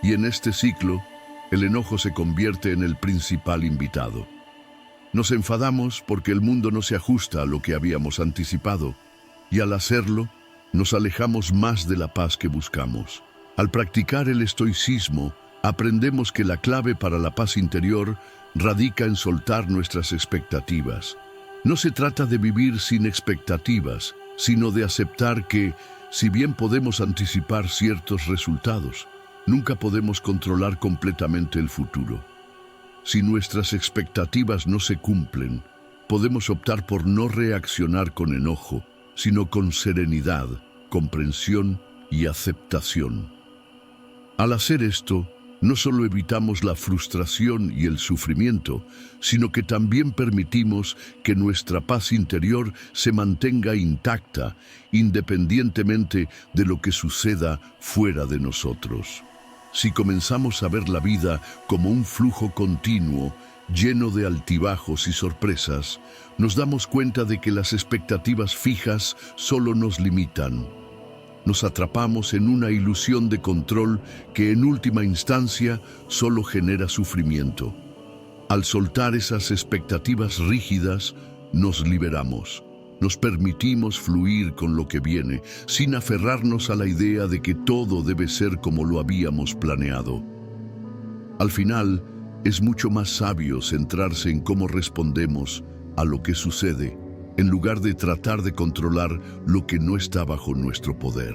Y en este ciclo, el enojo se convierte en el principal invitado. Nos enfadamos porque el mundo no se ajusta a lo que habíamos anticipado, y al hacerlo, nos alejamos más de la paz que buscamos. Al practicar el estoicismo, aprendemos que la clave para la paz interior radica en soltar nuestras expectativas. No se trata de vivir sin expectativas, sino de aceptar que, si bien podemos anticipar ciertos resultados, nunca podemos controlar completamente el futuro. Si nuestras expectativas no se cumplen, podemos optar por no reaccionar con enojo, sino con serenidad, comprensión y aceptación. Al hacer esto, no solo evitamos la frustración y el sufrimiento, sino que también permitimos que nuestra paz interior se mantenga intacta, independientemente de lo que suceda fuera de nosotros. Si comenzamos a ver la vida como un flujo continuo, lleno de altibajos y sorpresas, nos damos cuenta de que las expectativas fijas solo nos limitan. Nos atrapamos en una ilusión de control que en última instancia solo genera sufrimiento. Al soltar esas expectativas rígidas, nos liberamos. Nos permitimos fluir con lo que viene, sin aferrarnos a la idea de que todo debe ser como lo habíamos planeado. Al final, es mucho más sabio centrarse en cómo respondemos a lo que sucede, en lugar de tratar de controlar lo que no está bajo nuestro poder.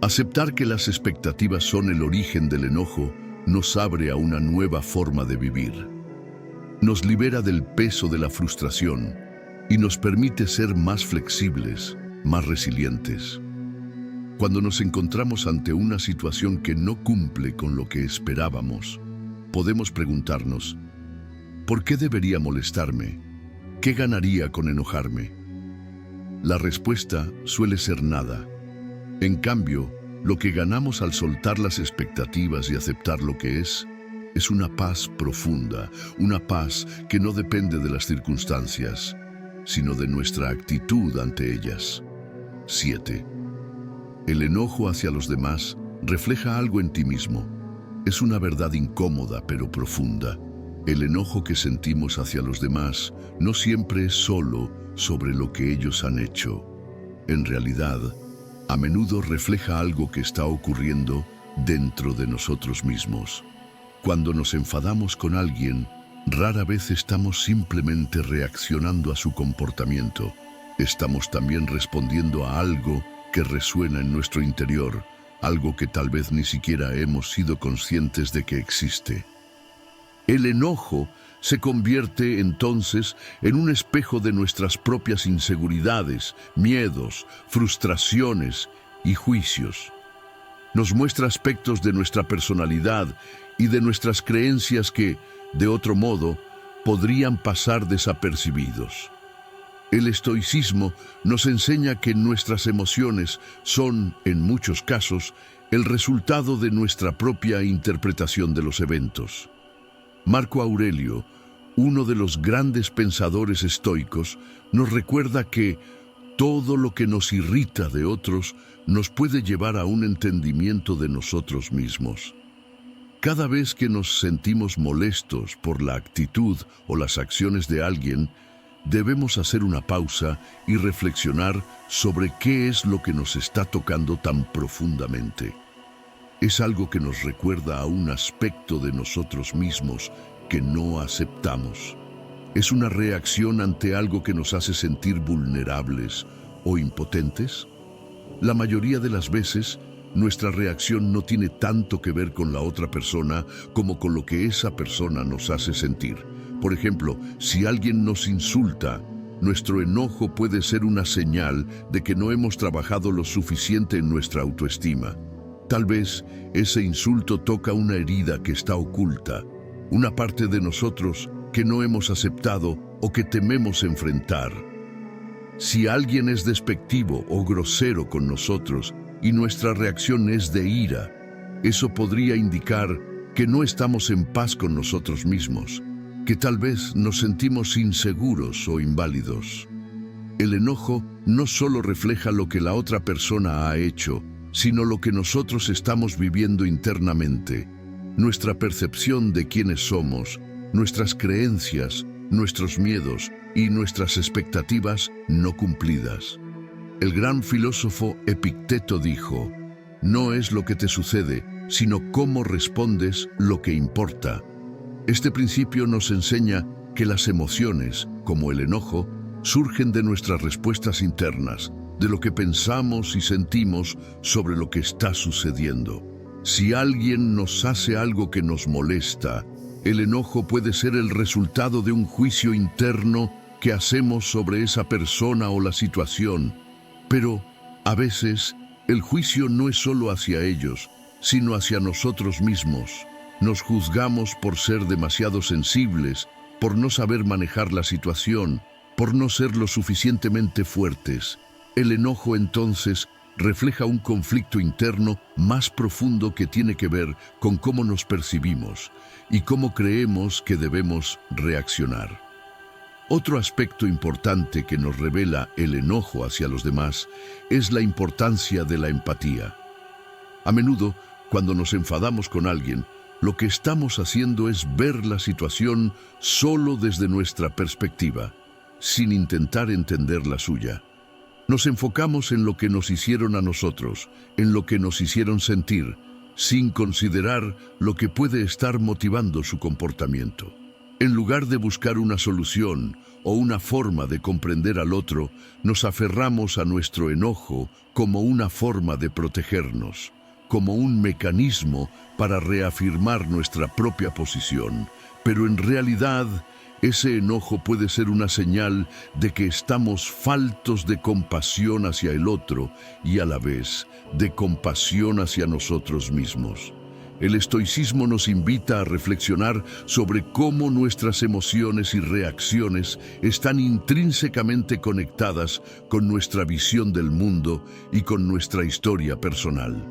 Aceptar que las expectativas son el origen del enojo nos abre a una nueva forma de vivir. Nos libera del peso de la frustración y nos permite ser más flexibles, más resilientes. Cuando nos encontramos ante una situación que no cumple con lo que esperábamos, podemos preguntarnos, ¿por qué debería molestarme? ¿Qué ganaría con enojarme? La respuesta suele ser nada. En cambio, lo que ganamos al soltar las expectativas y aceptar lo que es una paz profunda, una paz que no depende de las circunstancias, sino de nuestra actitud ante ellas. 7. El enojo hacia los demás refleja algo en ti mismo. Es una verdad incómoda pero profunda. El enojo que sentimos hacia los demás no siempre es solo sobre lo que ellos han hecho. En realidad, a menudo refleja algo que está ocurriendo dentro de nosotros mismos. Cuando nos enfadamos con alguien, rara vez estamos simplemente reaccionando a su comportamiento. Estamos también respondiendo a algo que resuena en nuestro interior, algo que tal vez ni siquiera hemos sido conscientes de que existe. El enojo se convierte entonces en un espejo de nuestras propias inseguridades, miedos, frustraciones y juicios. Nos muestra aspectos de nuestra personalidad y de nuestras creencias que, de otro modo, podrían pasar desapercibidos. El estoicismo nos enseña que nuestras emociones son, en muchos casos, el resultado de nuestra propia interpretación de los eventos. Marco Aurelio, uno de los grandes pensadores estoicos, nos recuerda que todo lo que nos irrita de otros nos puede llevar a un entendimiento de nosotros mismos. Cada vez que nos sentimos molestos por la actitud o las acciones de alguien, debemos hacer una pausa y reflexionar sobre qué es lo que nos está tocando tan profundamente. Es algo que nos recuerda a un aspecto de nosotros mismos que no aceptamos. ¿Es una reacción ante algo que nos hace sentir vulnerables o impotentes? La mayoría de las veces, nuestra reacción no tiene tanto que ver con la otra persona como con lo que esa persona nos hace sentir. Por ejemplo, si alguien nos insulta, nuestro enojo puede ser una señal de que no hemos trabajado lo suficiente en nuestra autoestima. Tal vez ese insulto toca una herida que está oculta, una parte de nosotros que no hemos aceptado o que tememos enfrentar. Si alguien es despectivo o grosero con nosotros, y nuestra reacción es de ira, eso podría indicar que no estamos en paz con nosotros mismos, que tal vez nos sentimos inseguros o inválidos. El enojo no solo refleja lo que la otra persona ha hecho, sino lo que nosotros estamos viviendo internamente, nuestra percepción de quiénes somos, nuestras creencias, nuestros miedos y nuestras expectativas no cumplidas. El gran filósofo Epicteto dijo: no es lo que te sucede, sino cómo respondes lo que importa. Este principio nos enseña que las emociones, como el enojo, surgen de nuestras respuestas internas, de lo que pensamos y sentimos sobre lo que está sucediendo. Si alguien nos hace algo que nos molesta, el enojo puede ser el resultado de un juicio interno que hacemos sobre esa persona o la situación. Pero, a veces, el juicio no es solo hacia ellos, sino hacia nosotros mismos. Nos juzgamos por ser demasiado sensibles, por no saber manejar la situación, por no ser lo suficientemente fuertes. El enojo, entonces, refleja un conflicto interno más profundo que tiene que ver con cómo nos percibimos y cómo creemos que debemos reaccionar. Otro aspecto importante que nos revela el enojo hacia los demás es la importancia de la empatía. A menudo, cuando nos enfadamos con alguien, lo que estamos haciendo es ver la situación solo desde nuestra perspectiva, sin intentar entender la suya. Nos enfocamos en lo que nos hicieron a nosotros, en lo que nos hicieron sentir, sin considerar lo que puede estar motivando su comportamiento. En lugar de buscar una solución o una forma de comprender al otro, nos aferramos a nuestro enojo como una forma de protegernos, como un mecanismo para reafirmar nuestra propia posición. Pero en realidad, ese enojo puede ser una señal de que estamos faltos de compasión hacia el otro y a la vez de compasión hacia nosotros mismos. El estoicismo nos invita a reflexionar sobre cómo nuestras emociones y reacciones están intrínsecamente conectadas con nuestra visión del mundo y con nuestra historia personal.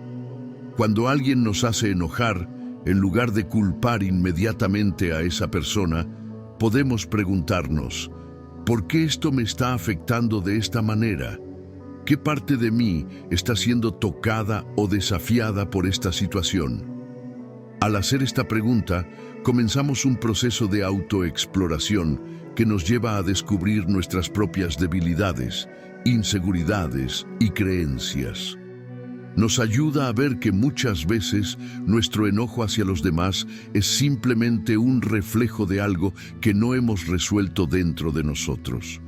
Cuando alguien nos hace enojar, en lugar de culpar inmediatamente a esa persona, podemos preguntarnos: ¿por qué esto me está afectando de esta manera? ¿Qué parte de mí está siendo tocada o desafiada por esta situación? Al hacer esta pregunta, comenzamos un proceso de autoexploración que nos lleva a descubrir nuestras propias debilidades, inseguridades y creencias. Nos ayuda a ver que muchas veces nuestro enojo hacia los demás es simplemente un reflejo de algo que no hemos resuelto dentro de nosotros.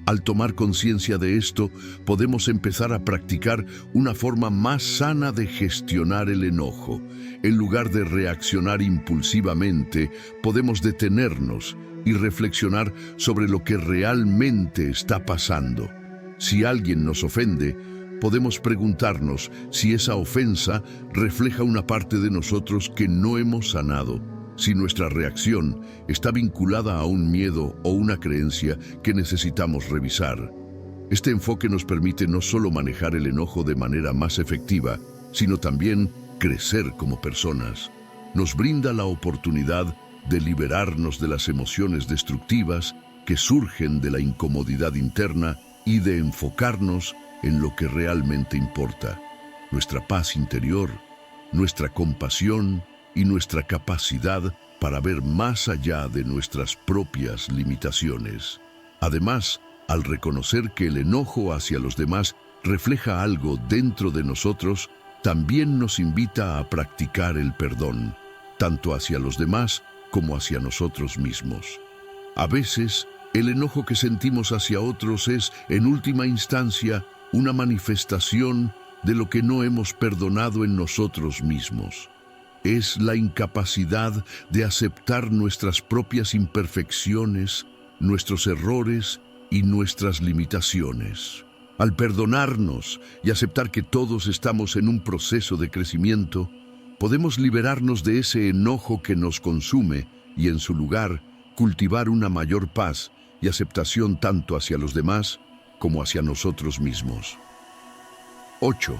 Al tomar conciencia de esto, podemos empezar a practicar una forma más sana de gestionar el enojo. En lugar de reaccionar impulsivamente, podemos detenernos y reflexionar sobre lo que realmente está pasando. Si alguien nos ofende, podemos preguntarnos si esa ofensa refleja una parte de nosotros que no hemos sanado, si nuestra reacción está vinculada a un miedo o una creencia que necesitamos revisar. Este enfoque nos permite no solo manejar el enojo de manera más efectiva, sino también crecer como personas. Nos brinda la oportunidad de liberarnos de las emociones destructivas que surgen de la incomodidad interna y de enfocarnos en lo que realmente importa: nuestra paz interior, nuestra compasión y nuestra capacidad para ver más allá de nuestras propias limitaciones. Además, al reconocer que el enojo hacia los demás refleja algo dentro de nosotros, también nos invita a practicar el perdón, tanto hacia los demás como hacia nosotros mismos. A veces, el enojo que sentimos hacia otros es, en última instancia, una manifestación de lo que no hemos perdonado en nosotros mismos. Es la incapacidad de aceptar nuestras propias imperfecciones, nuestros errores y nuestras limitaciones. Al perdonarnos y aceptar que todos estamos en un proceso de crecimiento, podemos liberarnos de ese enojo que nos consume y, en su lugar, cultivar una mayor paz y aceptación tanto hacia los demás como hacia nosotros mismos. 8.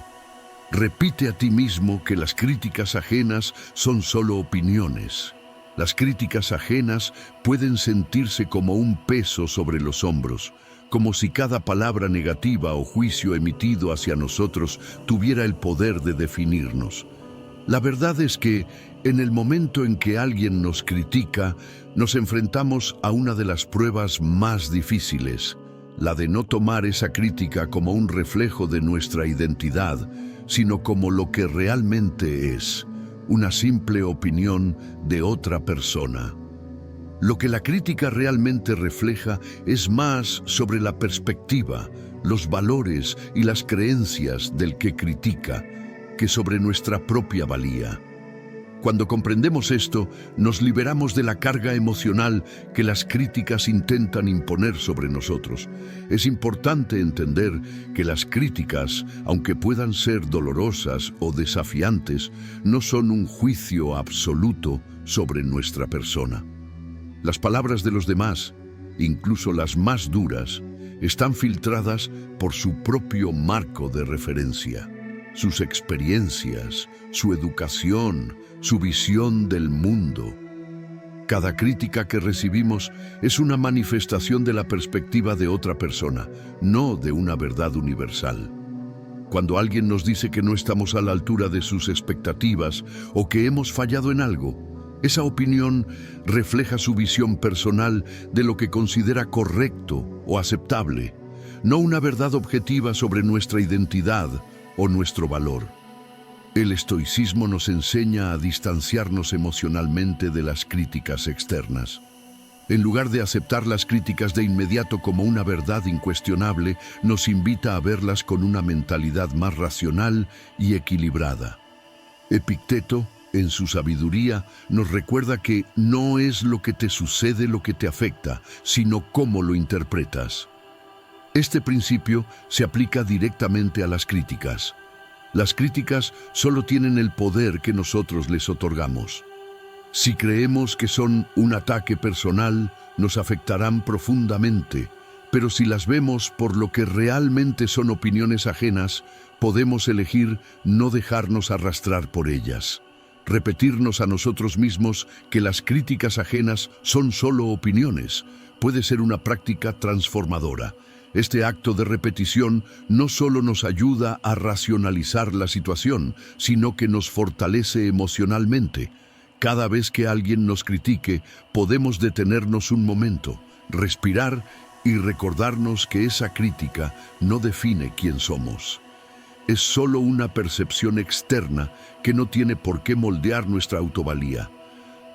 Repite a ti mismo que las críticas ajenas son solo opiniones. Las críticas ajenas pueden sentirse como un peso sobre los hombros, como si cada palabra negativa o juicio emitido hacia nosotros tuviera el poder de definirnos. La verdad es que, en el momento en que alguien nos critica, nos enfrentamos a una de las pruebas más difíciles, la de no tomar esa crítica como un reflejo de nuestra identidad, sino como lo que realmente es, una simple opinión de otra persona. Lo que la crítica realmente refleja es más sobre la perspectiva, los valores y las creencias del que critica, que sobre nuestra propia valía. Cuando comprendemos esto, nos liberamos de la carga emocional que las críticas intentan imponer sobre nosotros. Es importante entender que las críticas, aunque puedan ser dolorosas o desafiantes, no son un juicio absoluto sobre nuestra persona. Las palabras de los demás, incluso las más duras, están filtradas por su propio marco de referencia. Sus experiencias, su educación, su visión del mundo. Cada crítica que recibimos es una manifestación de la perspectiva de otra persona, no de una verdad universal. Cuando alguien nos dice que no estamos a la altura de sus expectativas o que hemos fallado en algo, esa opinión refleja su visión personal de lo que considera correcto o aceptable, no una verdad objetiva sobre nuestra identidad o nuestro valor. El estoicismo nos enseña a distanciarnos emocionalmente de las críticas externas. En lugar de aceptar las críticas de inmediato como una verdad incuestionable, nos invita a verlas con una mentalidad más racional y equilibrada. Epicteto, en su sabiduría, nos recuerda que no es lo que te sucede lo que te afecta, sino cómo lo interpretas. Este principio se aplica directamente a las críticas. Las críticas solo tienen el poder que nosotros les otorgamos. Si creemos que son un ataque personal, nos afectarán profundamente, pero si las vemos por lo que realmente son opiniones ajenas, podemos elegir no dejarnos arrastrar por ellas. Repetirnos a nosotros mismos que las críticas ajenas son solo opiniones puede ser una práctica transformadora. Este acto de repetición no solo nos ayuda a racionalizar la situación, sino que nos fortalece emocionalmente. Cada vez que alguien nos critique, podemos detenernos un momento, respirar y recordarnos que esa crítica no define quién somos. Es solo una percepción externa que no tiene por qué moldear nuestra autovalía.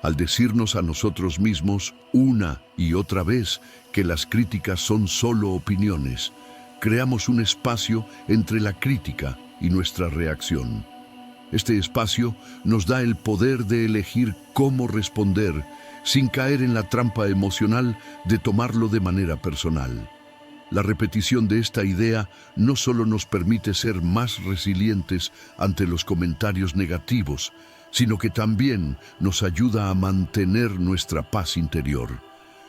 Al decirnos a nosotros mismos una y otra vez que las críticas son solo opiniones, creamos un espacio entre la crítica y nuestra reacción. Este espacio nos da el poder de elegir cómo responder sin caer en la trampa emocional de tomarlo de manera personal. La repetición de esta idea no solo nos permite ser más resilientes ante los comentarios negativos, sino que también nos ayuda a mantener nuestra paz interior.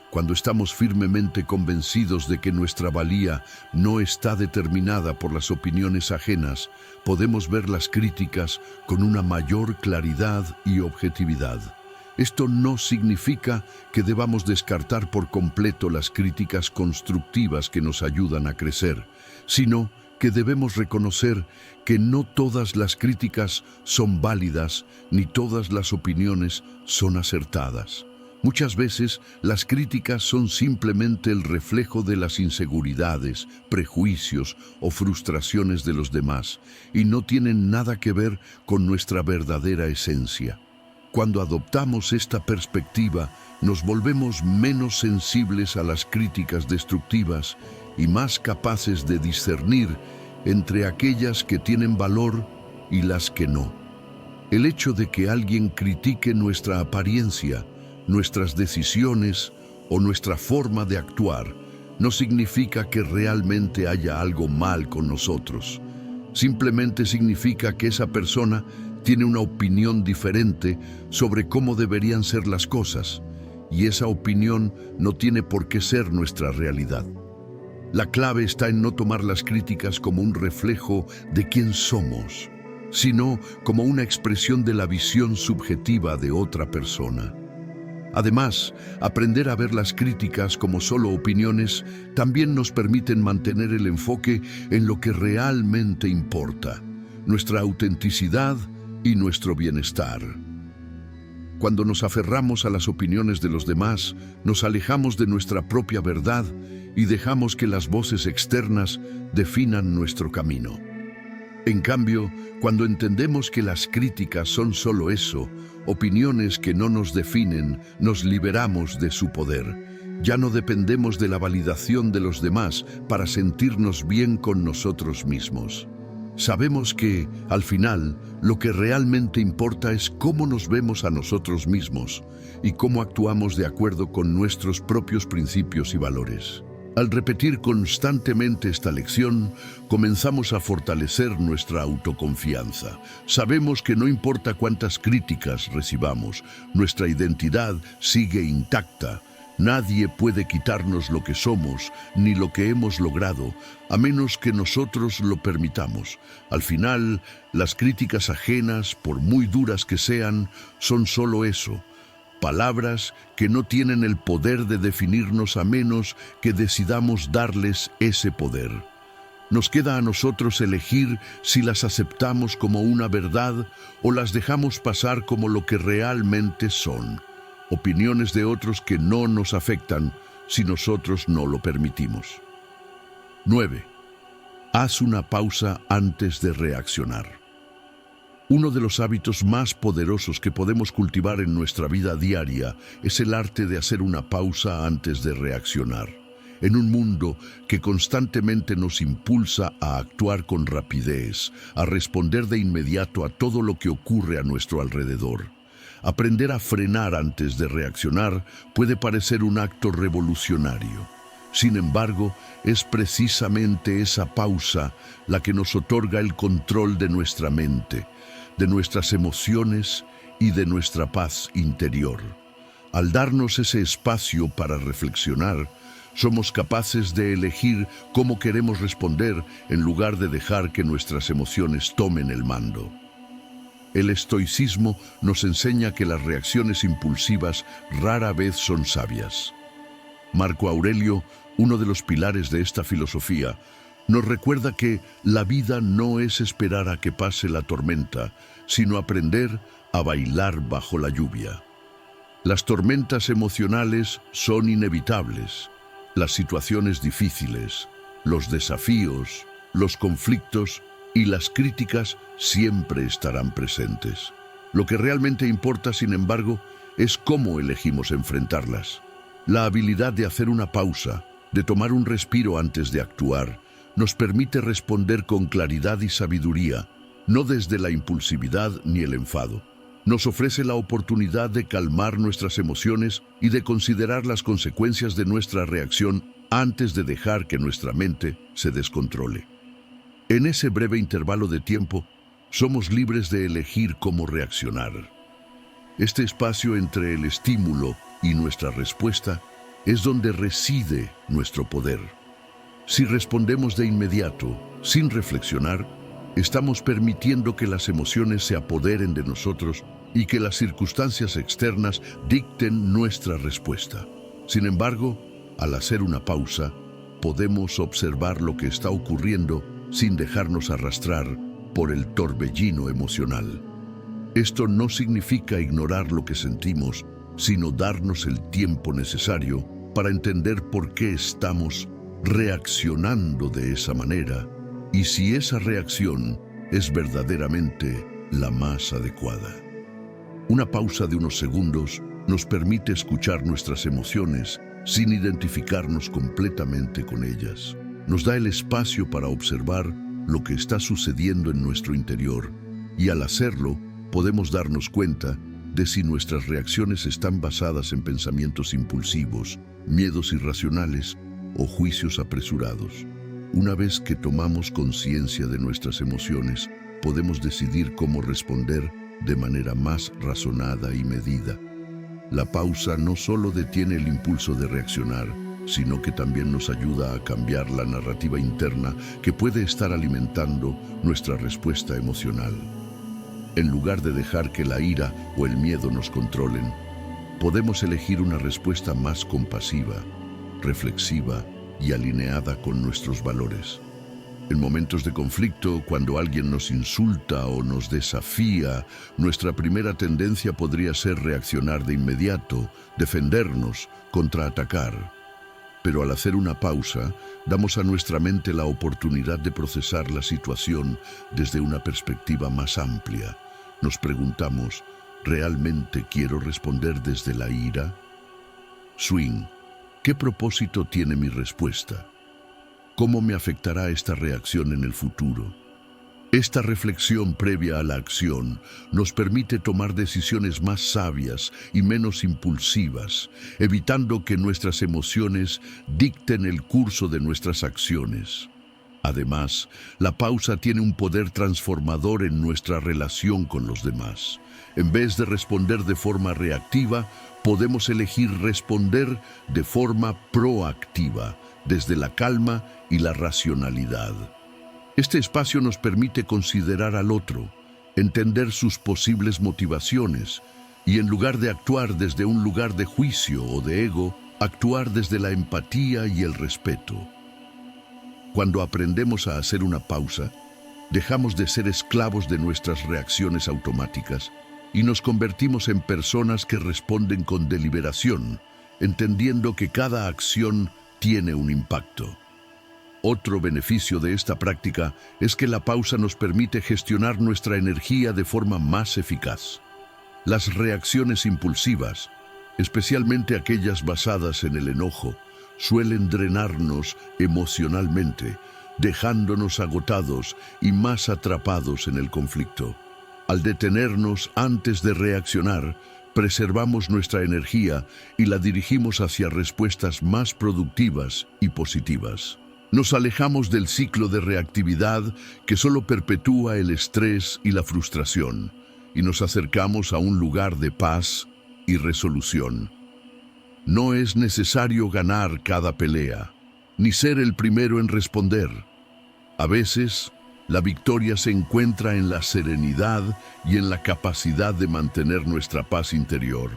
Cuando estamos firmemente convencidos de que nuestra valía no está determinada por las opiniones ajenas, podemos ver las críticas con una mayor claridad y objetividad. Esto no significa que debamos descartar por completo las críticas constructivas que nos ayudan a crecer, sino que debemos reconocer que no todas las críticas son válidas ni todas las opiniones son acertadas. Muchas veces las críticas son simplemente el reflejo de las inseguridades, prejuicios o frustraciones de los demás y no tienen nada que ver con nuestra verdadera esencia. Cuando adoptamos esta perspectiva, nos volvemos menos sensibles a las críticas destructivas y más capaces de discernir entre aquellas que tienen valor y las que no. El hecho de que alguien critique nuestra apariencia, nuestras decisiones o nuestra forma de actuar no significa que realmente haya algo mal con nosotros. Simplemente significa que esa persona tiene una opinión diferente sobre cómo deberían ser las cosas, y esa opinión no tiene por qué ser nuestra realidad. La clave está en no tomar las críticas como un reflejo de quién somos, sino como una expresión de la visión subjetiva de otra persona. Además, aprender a ver las críticas como solo opiniones también nos permiten mantener el enfoque en lo que realmente importa, nuestra autenticidad y nuestro bienestar. Cuando nos aferramos a las opiniones de los demás, nos alejamos de nuestra propia verdad y dejamos que las voces externas definan nuestro camino. En cambio, cuando entendemos que las críticas son solo eso, opiniones que no nos definen, nos liberamos de su poder. Ya no dependemos de la validación de los demás para sentirnos bien con nosotros mismos. Sabemos que, al final, lo que realmente importa es cómo nos vemos a nosotros mismos y cómo actuamos de acuerdo con nuestros propios principios y valores. Al repetir constantemente esta lección, comenzamos a fortalecer nuestra autoconfianza. Sabemos que no importa cuántas críticas recibamos, nuestra identidad sigue intacta. Nadie puede quitarnos lo que somos ni lo que hemos logrado, a menos que nosotros lo permitamos. Al final, las críticas ajenas, por muy duras que sean, son solo eso. Palabras que no tienen el poder de definirnos a menos que decidamos darles ese poder. Nos queda a nosotros elegir si las aceptamos como una verdad o las dejamos pasar como lo que realmente son, opiniones de otros que no nos afectan si nosotros no lo permitimos. 9. Haz una pausa antes de reaccionar. Uno de los hábitos más poderosos que podemos cultivar en nuestra vida diaria es el arte de hacer una pausa antes de reaccionar. En un mundo que constantemente nos impulsa a actuar con rapidez, a responder de inmediato a todo lo que ocurre a nuestro alrededor, aprender a frenar antes de reaccionar puede parecer un acto revolucionario. Sin embargo, es precisamente esa pausa la que nos otorga el control de nuestra mente, de nuestras emociones y de nuestra paz interior. Al darnos ese espacio para reflexionar, somos capaces de elegir cómo queremos responder en lugar de dejar que nuestras emociones tomen el mando. El estoicismo nos enseña que las reacciones impulsivas rara vez son sabias. Marco Aurelio, uno de los pilares de esta filosofía, nos recuerda que la vida no es esperar a que pase la tormenta, sino aprender a bailar bajo la lluvia. Las tormentas emocionales son inevitables. Las situaciones difíciles, los desafíos, los conflictos y las críticas siempre estarán presentes. Lo que realmente importa, sin embargo, es cómo elegimos enfrentarlas. La habilidad de hacer una pausa, de tomar un respiro antes de actuar, nos permite responder con claridad y sabiduría, no desde la impulsividad ni el enfado. Nos ofrece la oportunidad de calmar nuestras emociones y de considerar las consecuencias de nuestra reacción antes de dejar que nuestra mente se descontrole. En ese breve intervalo de tiempo, somos libres de elegir cómo reaccionar. Este espacio entre el estímulo y nuestra respuesta es donde reside nuestro poder. Si respondemos de inmediato, sin reflexionar, estamos permitiendo que las emociones se apoderen de nosotros y que las circunstancias externas dicten nuestra respuesta. Sin embargo, al hacer una pausa, podemos observar lo que está ocurriendo sin dejarnos arrastrar por el torbellino emocional. Esto no significa ignorar lo que sentimos, sino darnos el tiempo necesario para entender por qué estamos reaccionando de esa manera y si esa reacción es verdaderamente la más adecuada. Una pausa de unos segundos nos permite escuchar nuestras emociones sin identificarnos completamente con ellas. Nos da el espacio para observar lo que está sucediendo en nuestro interior y al hacerlo podemos darnos cuenta de si nuestras reacciones están basadas en pensamientos impulsivos, miedos irracionales o juicios apresurados. Una vez que tomamos conciencia de nuestras emociones, podemos decidir cómo responder de manera más razonada y medida. La pausa no solo detiene el impulso de reaccionar, sino que también nos ayuda a cambiar la narrativa interna que puede estar alimentando nuestra respuesta emocional. En lugar de dejar que la ira o el miedo nos controlen, podemos elegir una respuesta más compasiva, reflexiva y alineada con nuestros valores. En momentos de conflicto, cuando alguien nos insulta o nos desafía, nuestra primera tendencia podría ser reaccionar de inmediato, defendernos, contraatacar. Pero al hacer una pausa, damos a nuestra mente la oportunidad de procesar la situación desde una perspectiva más amplia. Nos preguntamos, ¿realmente quiero responder desde la ira? Swing. ¿Qué propósito tiene mi respuesta? ¿Cómo me afectará esta reacción en el futuro? Esta reflexión previa a la acción nos permite tomar decisiones más sabias y menos impulsivas, evitando que nuestras emociones dicten el curso de nuestras acciones. Además, la pausa tiene un poder transformador en nuestra relación con los demás. En vez de responder de forma reactiva, podemos elegir responder de forma proactiva, desde la calma y la racionalidad. Este espacio nos permite considerar al otro, entender sus posibles motivaciones y, en lugar de actuar desde un lugar de juicio o de ego, actuar desde la empatía y el respeto. Cuando aprendemos a hacer una pausa, dejamos de ser esclavos de nuestras reacciones automáticas y nos convertimos en personas que responden con deliberación, entendiendo que cada acción tiene un impacto. Otro beneficio de esta práctica es que la pausa nos permite gestionar nuestra energía de forma más eficaz. Las reacciones impulsivas, especialmente aquellas basadas en el enojo, suelen drenarnos emocionalmente, dejándonos agotados y más atrapados en el conflicto. Al detenernos antes de reaccionar, preservamos nuestra energía y la dirigimos hacia respuestas más productivas y positivas. Nos alejamos del ciclo de reactividad que solo perpetúa el estrés y la frustración, y nos acercamos a un lugar de paz y resolución. No es necesario ganar cada pelea, ni ser el primero en responder. A veces, la victoria se encuentra en la serenidad y en la capacidad de mantener nuestra paz interior.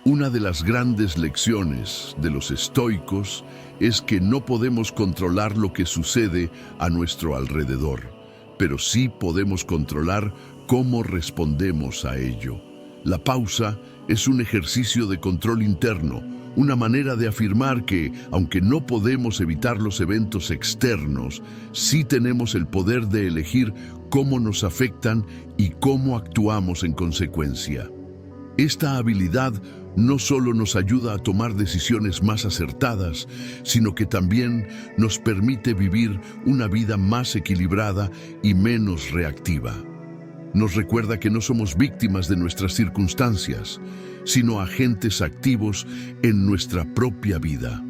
Una de las grandes lecciones de los estoicos es que no podemos controlar lo que sucede a nuestro alrededor, pero sí podemos controlar cómo respondemos a ello. La pausa es un ejercicio de control interno, una manera de afirmar que, aunque no podemos evitar los eventos externos, sí tenemos el poder de elegir cómo nos afectan y cómo actuamos en consecuencia. Esta habilidad no solo nos ayuda a tomar decisiones más acertadas, sino que también nos permite vivir una vida más equilibrada y menos reactiva. Nos recuerda que no somos víctimas de nuestras circunstancias, sino agentes activos en nuestra propia vida.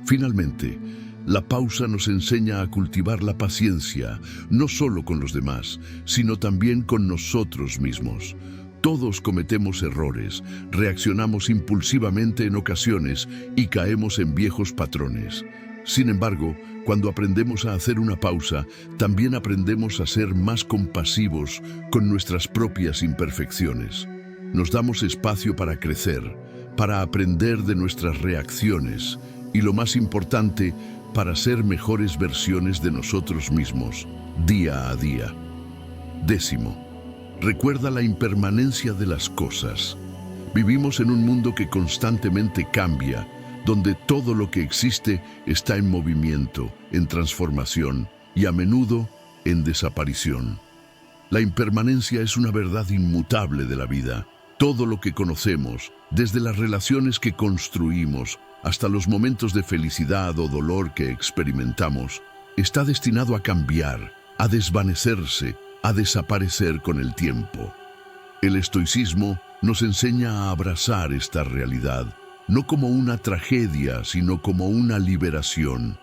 Finalmente, la pausa nos enseña a cultivar la paciencia, no solo con los demás, sino también con nosotros mismos. Todos cometemos errores, reaccionamos impulsivamente en ocasiones y caemos en viejos patrones. Sin embargo, cuando aprendemos a hacer una pausa, también aprendemos a ser más compasivos con nuestras propias imperfecciones. Nos damos espacio para crecer, para aprender de nuestras reacciones y, lo más importante, para ser mejores versiones de nosotros mismos, día a día. 10. Recuerda la impermanencia de las cosas. Vivimos en un mundo que constantemente cambia, donde todo lo que existe está en movimiento, en transformación y a menudo en desaparición. La impermanencia es una verdad inmutable de la vida. Todo lo que conocemos, desde las relaciones que construimos hasta los momentos de felicidad o dolor que experimentamos, está destinado a cambiar, a desvanecerse, a desaparecer con el tiempo. El estoicismo nos enseña a abrazar esta realidad, no como una tragedia, sino como una liberación.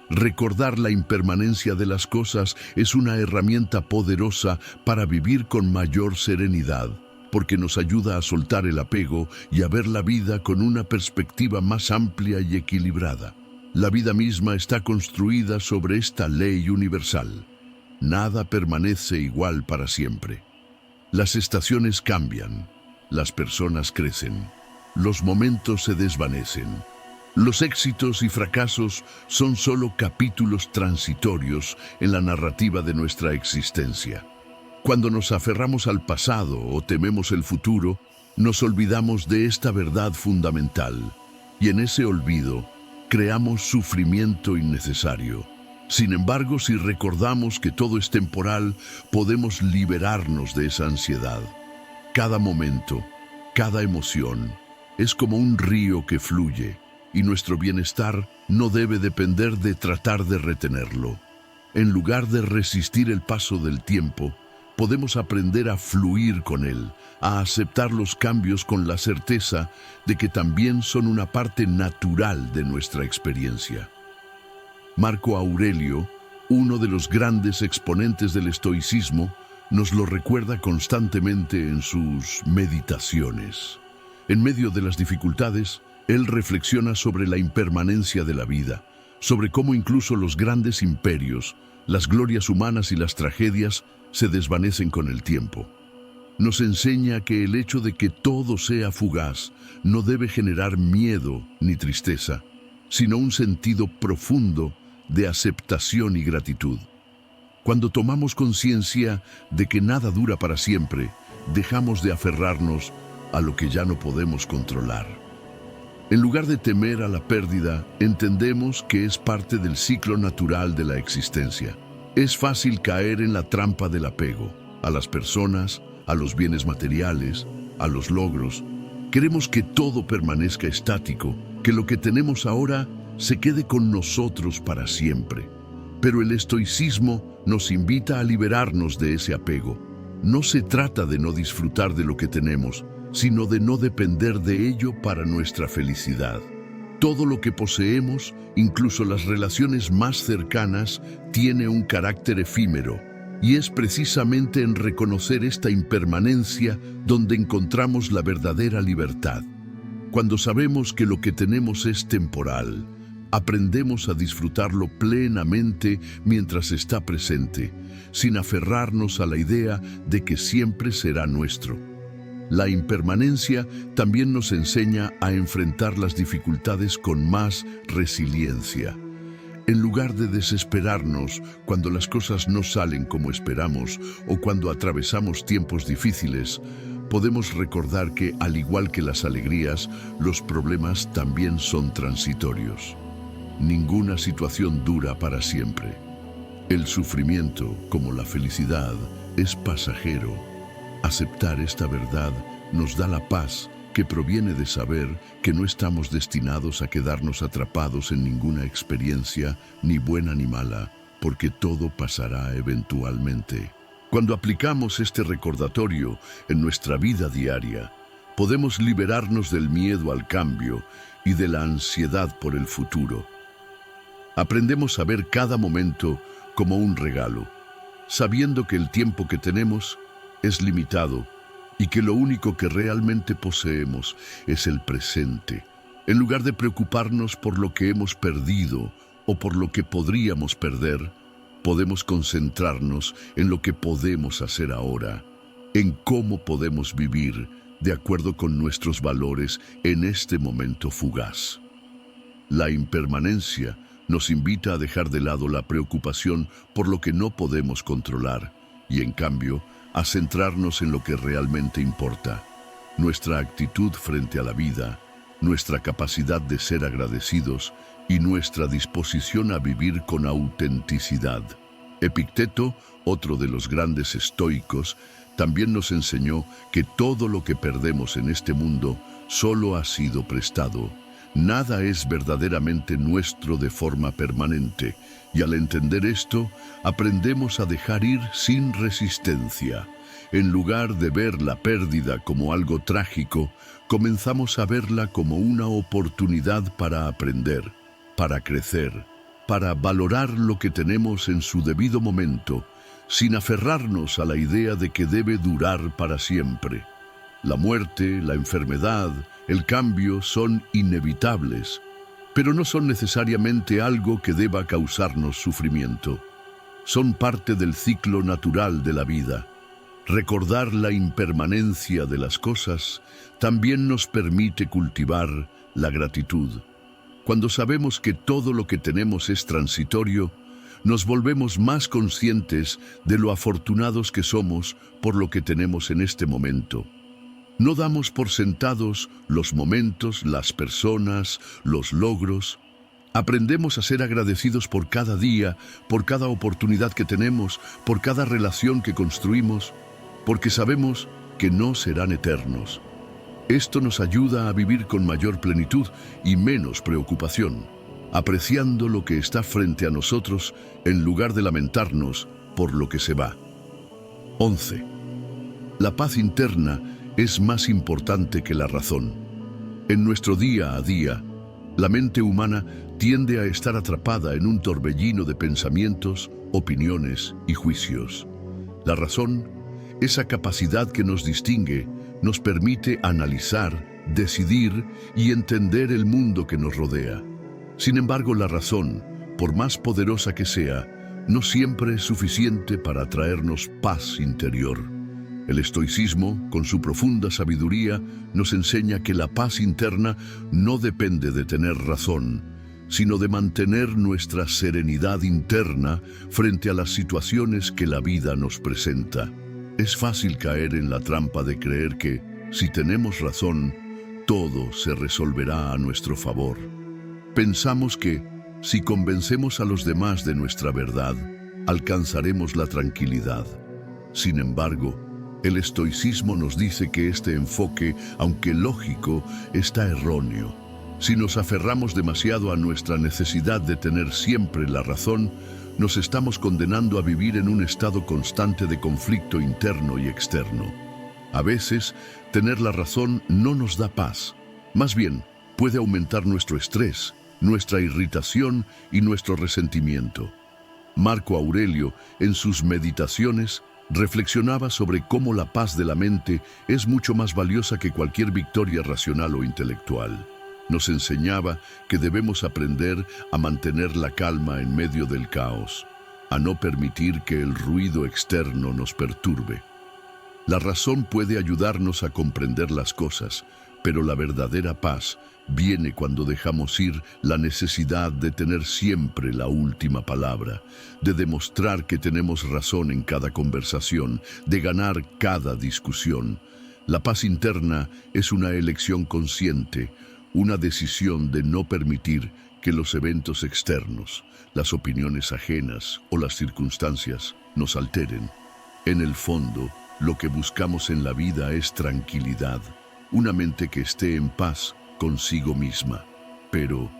Recordar la impermanencia de las cosas es una herramienta poderosa para vivir con mayor serenidad, porque nos ayuda a soltar el apego y a ver la vida con una perspectiva más amplia y equilibrada. La vida misma está construida sobre esta ley universal. Nada permanece igual para siempre. Las estaciones cambian, las personas crecen, los momentos se desvanecen. Los éxitos y fracasos son solo capítulos transitorios en la narrativa de nuestra existencia. Cuando nos aferramos al pasado o tememos el futuro, nos olvidamos de esta verdad fundamental, y en ese olvido creamos sufrimiento innecesario. Sin embargo, si recordamos que todo es temporal, podemos liberarnos de esa ansiedad. Cada momento, cada emoción, es como un río que fluye, y nuestro bienestar no debe depender de tratar de retenerlo. En lugar de resistir el paso del tiempo, podemos aprender a fluir con él, a aceptar los cambios con la certeza de que también son una parte natural de nuestra experiencia. Marco Aurelio, uno de los grandes exponentes del estoicismo, nos lo recuerda constantemente en sus meditaciones. En medio de las dificultades, él reflexiona sobre la impermanencia de la vida, sobre cómo incluso los grandes imperios, las glorias humanas y las tragedias se desvanecen con el tiempo. Nos enseña que el hecho de que todo sea fugaz no debe generar miedo ni tristeza, sino un sentido profundo de aceptación y gratitud. Cuando tomamos conciencia de que nada dura para siempre, dejamos de aferrarnos a lo que ya no podemos controlar. En lugar de temer a la pérdida, entendemos que es parte del ciclo natural de la existencia. Es fácil caer en la trampa del apego, a las personas, a los bienes materiales, a los logros. Queremos que todo permanezca estático, que lo que tenemos ahora se quede con nosotros para siempre. Pero el estoicismo nos invita a liberarnos de ese apego. No se trata de no disfrutar de lo que tenemos, sino de no depender de ello para nuestra felicidad. Todo lo que poseemos, incluso las relaciones más cercanas, tiene un carácter efímero, y es precisamente en reconocer esta impermanencia donde encontramos la verdadera libertad. Cuando sabemos que lo que tenemos es temporal, aprendemos a disfrutarlo plenamente mientras está presente, sin aferrarnos a la idea de que siempre será nuestro. La impermanencia también nos enseña a enfrentar las dificultades con más resiliencia. En lugar de desesperarnos cuando las cosas no salen como esperamos o cuando atravesamos tiempos difíciles, podemos recordar que, al igual que las alegrías, los problemas también son transitorios. Ninguna situación dura para siempre. El sufrimiento, como la felicidad, es pasajero. Aceptar esta verdad nos da la paz que proviene de saber que no estamos destinados a quedarnos atrapados en ninguna experiencia, ni buena ni mala, porque todo pasará eventualmente. Cuando aplicamos este recordatorio en nuestra vida diaria, podemos liberarnos del miedo al cambio y de la ansiedad por el futuro. Aprendemos a ver cada momento como un regalo, sabiendo que el tiempo que tenemos es limitado y que lo único que realmente poseemos es el presente. En lugar de preocuparnos por lo que hemos perdido o por lo que podríamos perder, podemos concentrarnos en lo que podemos hacer ahora, en cómo podemos vivir de acuerdo con nuestros valores en este momento fugaz. La impermanencia nos invita a dejar de lado la preocupación por lo que no podemos controlar y, en cambio, a centrarnos en lo que realmente importa, nuestra actitud frente a la vida, nuestra capacidad de ser agradecidos y nuestra disposición a vivir con autenticidad. Epicteto, otro de los grandes estoicos, también nos enseñó que todo lo que perdemos en este mundo solo ha sido prestado. Nada es verdaderamente nuestro de forma permanente, y al entender esto, aprendemos a dejar ir sin resistencia. En lugar de ver la pérdida como algo trágico, comenzamos a verla como una oportunidad para aprender, para crecer, para valorar lo que tenemos en su debido momento, sin aferrarnos a la idea de que debe durar para siempre. La muerte, la enfermedad, el cambio son inevitables, pero no son necesariamente algo que deba causarnos sufrimiento. Son parte del ciclo natural de la vida. Recordar la impermanencia de las cosas también nos permite cultivar la gratitud. Cuando sabemos que todo lo que tenemos es transitorio, nos volvemos más conscientes de lo afortunados que somos por lo que tenemos en este momento. No damos por sentados los momentos, las personas, los logros. Aprendemos a ser agradecidos por cada día, por cada oportunidad que tenemos, por cada relación que construimos, porque sabemos que no serán eternos. Esto nos ayuda a vivir con mayor plenitud y menos preocupación, apreciando lo que está frente a nosotros en lugar de lamentarnos por lo que se va. 11. La paz interna es más importante que la razón. En nuestro día a día, la mente humana tiende a estar atrapada en un torbellino de pensamientos, opiniones y juicios. La razón, esa capacidad que nos distingue, nos permite analizar, decidir y entender el mundo que nos rodea. Sin embargo, la razón, por más poderosa que sea, no siempre es suficiente para traernos paz interior. El estoicismo, con su profunda sabiduría, nos enseña que la paz interna no depende de tener razón, sino de mantener nuestra serenidad interna frente a las situaciones que la vida nos presenta. Es fácil caer en la trampa de creer que, si tenemos razón, todo se resolverá a nuestro favor. Pensamos que, si convencemos a los demás de nuestra verdad, alcanzaremos la tranquilidad. Sin embargo, el estoicismo nos dice que este enfoque, aunque lógico, está erróneo. Si nos aferramos demasiado a nuestra necesidad de tener siempre la razón, nos estamos condenando a vivir en un estado constante de conflicto interno y externo. A veces, tener la razón no nos da paz. Más bien, puede aumentar nuestro estrés, nuestra irritación y nuestro resentimiento. Marco Aurelio, en sus Meditaciones, reflexionaba sobre cómo la paz de la mente es mucho más valiosa que cualquier victoria racional o intelectual. Nos enseñaba que debemos aprender a mantener la calma en medio del caos, a no permitir que el ruido externo nos perturbe. La razón puede ayudarnos a comprender las cosas, pero la verdadera paz viene cuando dejamos ir la necesidad de tener siempre la última palabra, de demostrar que tenemos razón en cada conversación, de ganar cada discusión. La paz interna es una elección consciente, una decisión de no permitir que los eventos externos, las opiniones ajenas o las circunstancias nos alteren. En el fondo, lo que buscamos en la vida es tranquilidad, una mente que esté en paz consigo misma. Pero,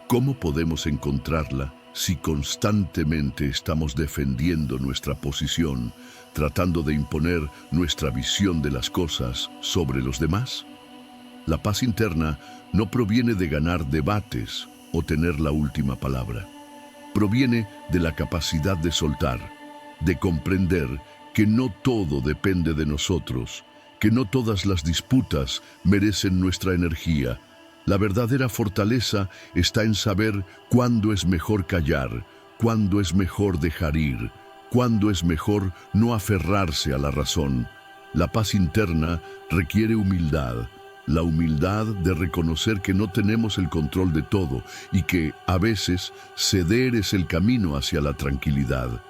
¿cómo podemos encontrarla si constantemente estamos defendiendo nuestra posición, tratando de imponer nuestra visión de las cosas sobre los demás? La paz interna no proviene de ganar debates o tener la última palabra. Proviene de la capacidad de soltar, de comprender que no todo depende de nosotros, que no todas las disputas merecen nuestra energía. La verdadera fortaleza está en saber cuándo es mejor callar, cuándo es mejor dejar ir, cuándo es mejor no aferrarse a la razón. La paz interna requiere humildad, la humildad de reconocer que no tenemos el control de todo y que, a veces, ceder es el camino hacia la tranquilidad.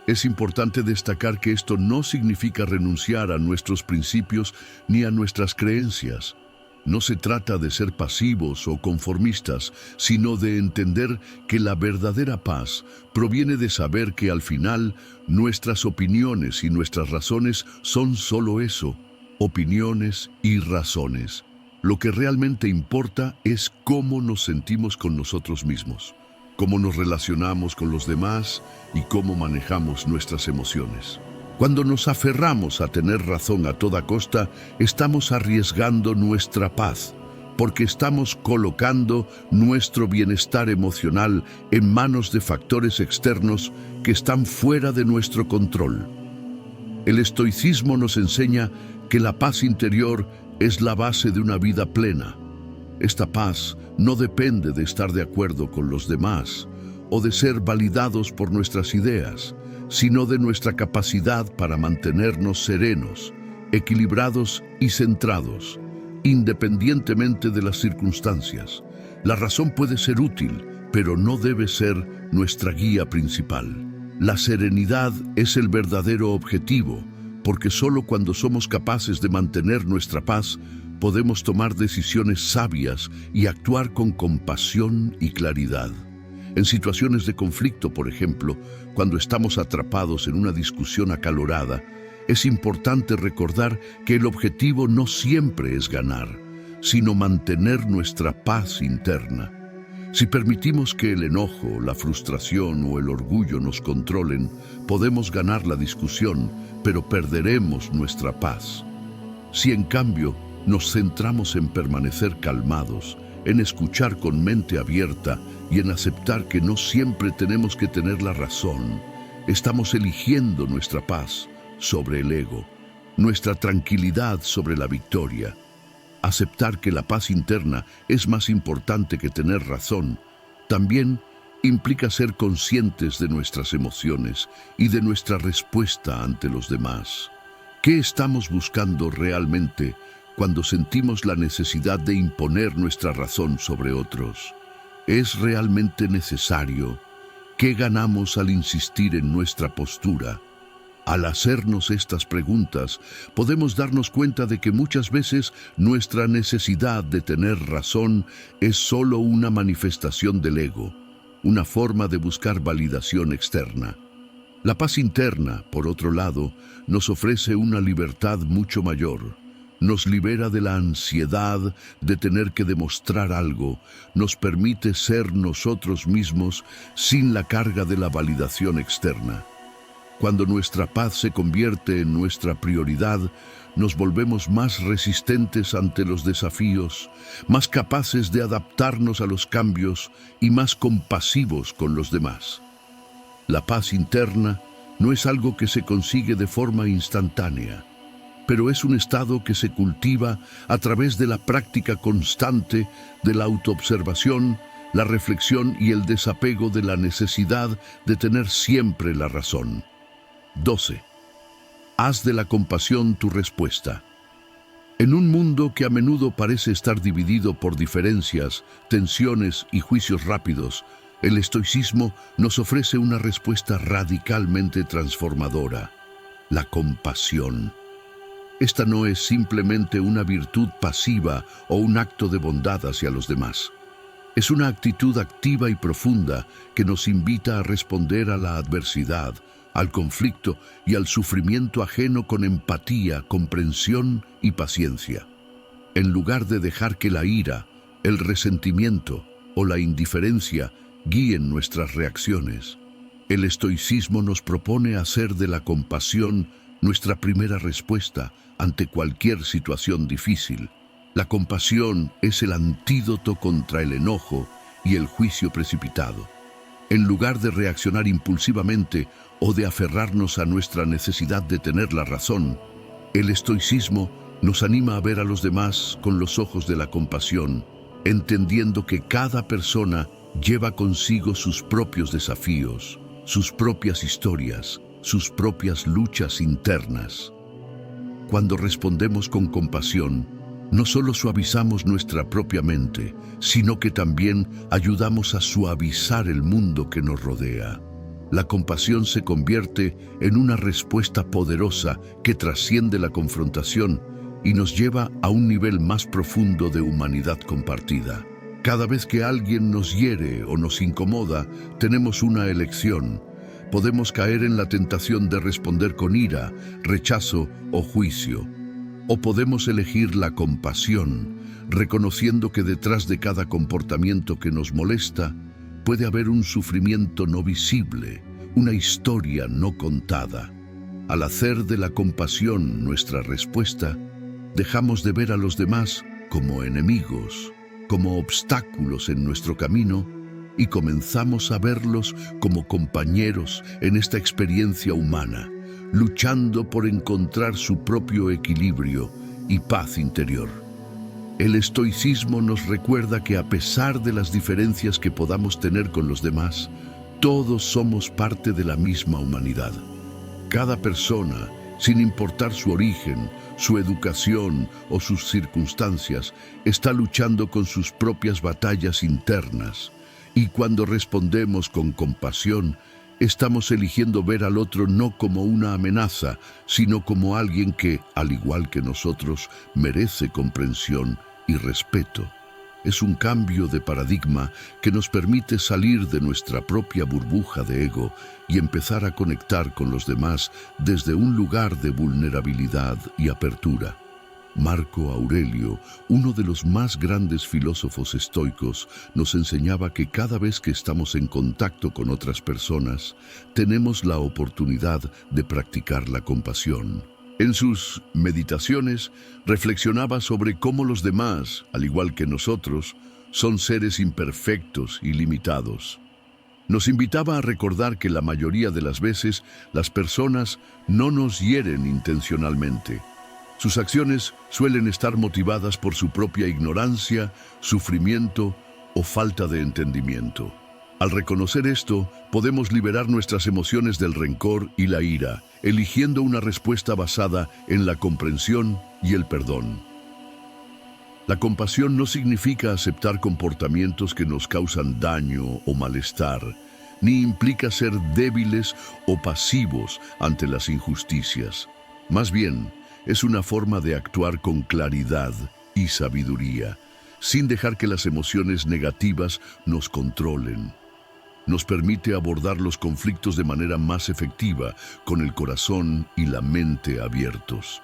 Es importante destacar que esto no significa renunciar a nuestros principios ni a nuestras creencias. No se trata de ser pasivos o conformistas, sino de entender que la verdadera paz proviene de saber que al final nuestras opiniones y nuestras razones son solo eso, opiniones y razones. Lo que realmente importa es cómo nos sentimos con nosotros mismos, cómo nos relacionamos con los demás y cómo manejamos nuestras emociones. Cuando nos aferramos a tener razón a toda costa, estamos arriesgando nuestra paz, porque estamos colocando nuestro bienestar emocional en manos de factores externos que están fuera de nuestro control. El estoicismo nos enseña que la paz interior es la base de una vida plena. Esta paz no depende de estar de acuerdo con los demás o de ser validados por nuestras ideas, sino de nuestra capacidad para mantenernos serenos, equilibrados y centrados, independientemente de las circunstancias. La razón puede ser útil, pero no debe ser nuestra guía principal. La serenidad es el verdadero objetivo, porque solo cuando somos capaces de mantener nuestra paz, podemos tomar decisiones sabias y actuar con compasión y claridad. En situaciones de conflicto, por ejemplo, cuando estamos atrapados en una discusión acalorada, es importante recordar que el objetivo no siempre es ganar, sino mantener nuestra paz interna. Si permitimos que el enojo, la frustración o el orgullo nos controlen, podemos ganar la discusión, pero perderemos nuestra paz. Si en cambio nos centramos en permanecer calmados, en escuchar con mente abierta y en aceptar que no siempre tenemos que tener la razón, estamos eligiendo nuestra paz sobre el ego, nuestra tranquilidad sobre la victoria. Aceptar que la paz interna es más importante que tener razón también implica ser conscientes de nuestras emociones y de nuestra respuesta ante los demás. ¿Qué estamos buscando realmente cuando sentimos la necesidad de imponer nuestra razón sobre otros? ¿Es realmente necesario? ¿Qué ganamos al insistir en nuestra postura? Al hacernos estas preguntas, podemos darnos cuenta de que muchas veces nuestra necesidad de tener razón es solo una manifestación del ego, una forma de buscar validación externa. La paz interna, por otro lado, nos ofrece una libertad mucho mayor. Nos libera de la ansiedad de tener que demostrar algo, nos permite ser nosotros mismos sin la carga de la validación externa. Cuando nuestra paz se convierte en nuestra prioridad, nos volvemos más resistentes ante los desafíos, más capaces de adaptarnos a los cambios y más compasivos con los demás. La paz interna no es algo que se consigue de forma instantánea, pero es un estado que se cultiva a través de la práctica constante de la autoobservación, la reflexión y el desapego de la necesidad de tener siempre la razón. 12. Haz de la compasión tu respuesta. En un mundo que a menudo parece estar dividido por diferencias, tensiones y juicios rápidos, el estoicismo nos ofrece una respuesta radicalmente transformadora: la compasión. Esta no es simplemente una virtud pasiva o un acto de bondad hacia los demás. Es una actitud activa y profunda que nos invita a responder a la adversidad, al conflicto y al sufrimiento ajeno con empatía, comprensión y paciencia. En lugar de dejar que la ira, el resentimiento o la indiferencia guíen nuestras reacciones, el estoicismo nos propone hacer de la compasión nuestra primera respuesta ante cualquier situación difícil. La compasión es el antídoto contra el enojo y el juicio precipitado. En lugar de reaccionar impulsivamente o de aferrarnos a nuestra necesidad de tener la razón, el estoicismo nos anima a ver a los demás con los ojos de la compasión, entendiendo que cada persona lleva consigo sus propios desafíos, sus propias historias, sus propias luchas internas. Cuando respondemos con compasión, no solo suavizamos nuestra propia mente, sino que también ayudamos a suavizar el mundo que nos rodea. La compasión se convierte en una respuesta poderosa que trasciende la confrontación y nos lleva a un nivel más profundo de humanidad compartida. Cada vez que alguien nos hiere o nos incomoda, tenemos una elección. Podemos caer en la tentación de responder con ira, rechazo o juicio. O podemos elegir la compasión, reconociendo que detrás de cada comportamiento que nos molesta, puede haber un sufrimiento no visible, una historia no contada. Al hacer de la compasión nuestra respuesta, dejamos de ver a los demás como enemigos, como obstáculos en nuestro camino, y comenzamos a verlos como compañeros en esta experiencia humana, luchando por encontrar su propio equilibrio y paz interior. El estoicismo nos recuerda que a pesar de las diferencias que podamos tener con los demás, Todos somos parte de la misma humanidad. Cada persona, sin importar su origen, su educación o sus circunstancias, está luchando con sus propias batallas internas. Y cuando respondemos con compasión, estamos eligiendo ver al otro no como una amenaza, sino como alguien que, al igual que nosotros, merece comprensión y respeto. Es un cambio de paradigma que nos permite salir de nuestra propia burbuja de ego y empezar a conectar con los demás desde un lugar de vulnerabilidad y apertura. Marco Aurelio, uno de los más grandes filósofos estoicos, nos enseñaba que cada vez que estamos en contacto con otras personas, tenemos la oportunidad de practicar la compasión. En sus meditaciones, reflexionaba sobre cómo los demás, al igual que nosotros, son seres imperfectos y limitados. Nos invitaba a recordar que la mayoría de las veces las personas no nos hieren intencionalmente. Sus acciones suelen estar motivadas por su propia ignorancia, sufrimiento o falta de entendimiento. Al reconocer esto, podemos liberar nuestras emociones del rencor y la ira, eligiendo una respuesta basada en la comprensión y el perdón. La compasión no significa aceptar comportamientos que nos causan daño o malestar, ni implica ser débiles o pasivos ante las injusticias. Más bien, es una forma de actuar con claridad y sabiduría, sin dejar que las emociones negativas nos controlen. Nos permite abordar los conflictos de manera más efectiva, con el corazón y la mente abiertos.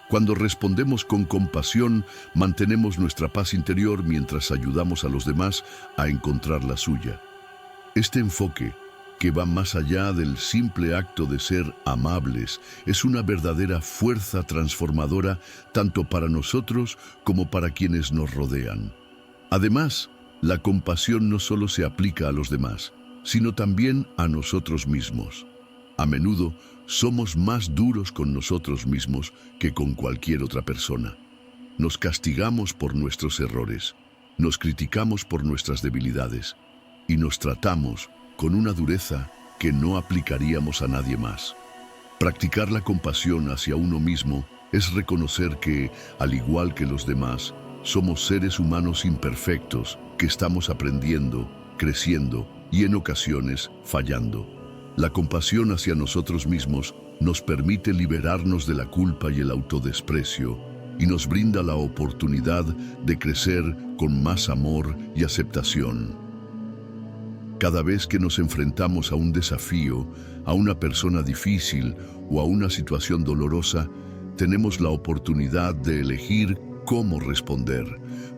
Cuando respondemos con compasión, mantenemos nuestra paz interior mientras ayudamos a los demás a encontrar la suya. Este enfoque, que va más allá del simple acto de ser amables, es una verdadera fuerza transformadora tanto para nosotros como para quienes nos rodean. Además, la compasión no solo se aplica a los demás, sino también a nosotros mismos. A menudo somos más duros con nosotros mismos que con cualquier otra persona. Nos castigamos por nuestros errores, nos criticamos por nuestras debilidades y nos tratamos con una dureza que no aplicaríamos a nadie más. Practicar la compasión hacia uno mismo es reconocer que, al igual que los demás, somos seres humanos imperfectos que estamos aprendiendo, creciendo y en ocasiones fallando. La compasión hacia nosotros mismos nos permite liberarnos de la culpa y el autodesprecio y nos brinda la oportunidad de crecer con más amor y aceptación. Cada vez que nos enfrentamos a un desafío, a una persona difícil o a una situación dolorosa, tenemos la oportunidad de elegir cómo responder.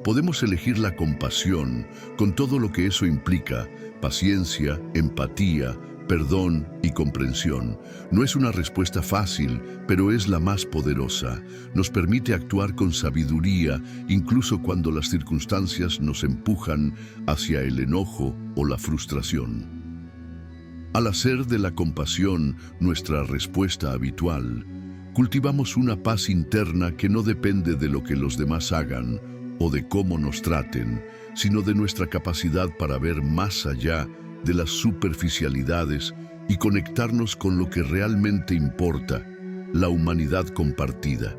Podemos elegir la compasión con todo lo que eso implica: paciencia, empatía, perdón y comprensión. No es una respuesta fácil, pero es la más poderosa. Nos permite actuar con sabiduría, incluso cuando las circunstancias nos empujan hacia el enojo o la frustración. Al hacer de la compasión nuestra respuesta habitual, cultivamos una paz interna que no depende de lo que los demás hagan o de cómo nos traten, sino de nuestra capacidad para ver más allá de las superficialidades y conectarnos con lo que realmente importa, la humanidad compartida.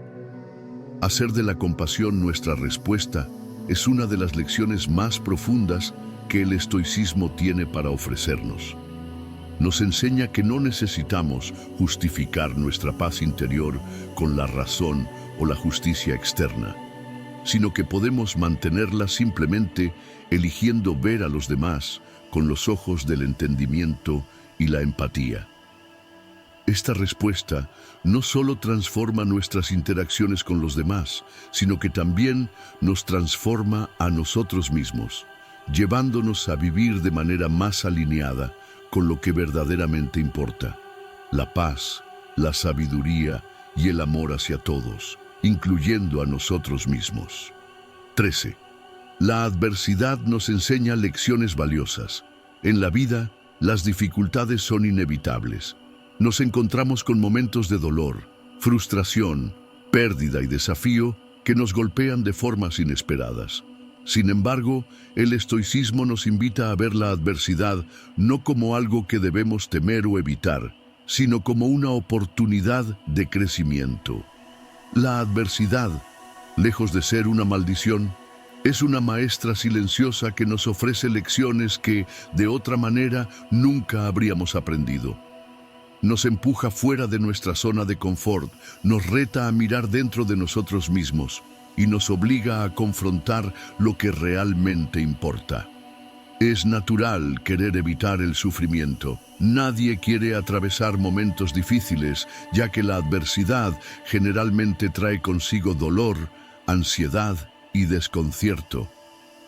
Hacer de la compasión nuestra respuesta es una de las lecciones más profundas que el estoicismo tiene para ofrecernos. Nos enseña que no necesitamos justificar nuestra paz interior con la razón o la justicia externa, sino que podemos mantenerla simplemente eligiendo ver a los demás con los ojos del entendimiento y la empatía. Esta respuesta no solo transforma nuestras interacciones con los demás, sino que también nos transforma a nosotros mismos, llevándonos a vivir de manera más alineada con lo que verdaderamente importa: la paz, la sabiduría y el amor hacia todos, incluyendo a nosotros mismos. 13. La adversidad nos enseña lecciones valiosas. En la vida, las dificultades son inevitables. Nos encontramos con momentos de dolor, frustración, pérdida y desafío que nos golpean de formas inesperadas. Sin embargo, el estoicismo nos invita a ver la adversidad no como algo que debemos temer o evitar, sino como una oportunidad de crecimiento. La adversidad, lejos de ser una maldición, es una maestra silenciosa que nos ofrece lecciones que, de otra manera, nunca habríamos aprendido. Nos empuja fuera de nuestra zona de confort, nos reta a mirar dentro de nosotros mismos y nos obliga a confrontar lo que realmente importa. Es natural querer evitar el sufrimiento. Nadie quiere atravesar momentos difíciles, ya que la adversidad generalmente trae consigo dolor, ansiedad y desconcierto.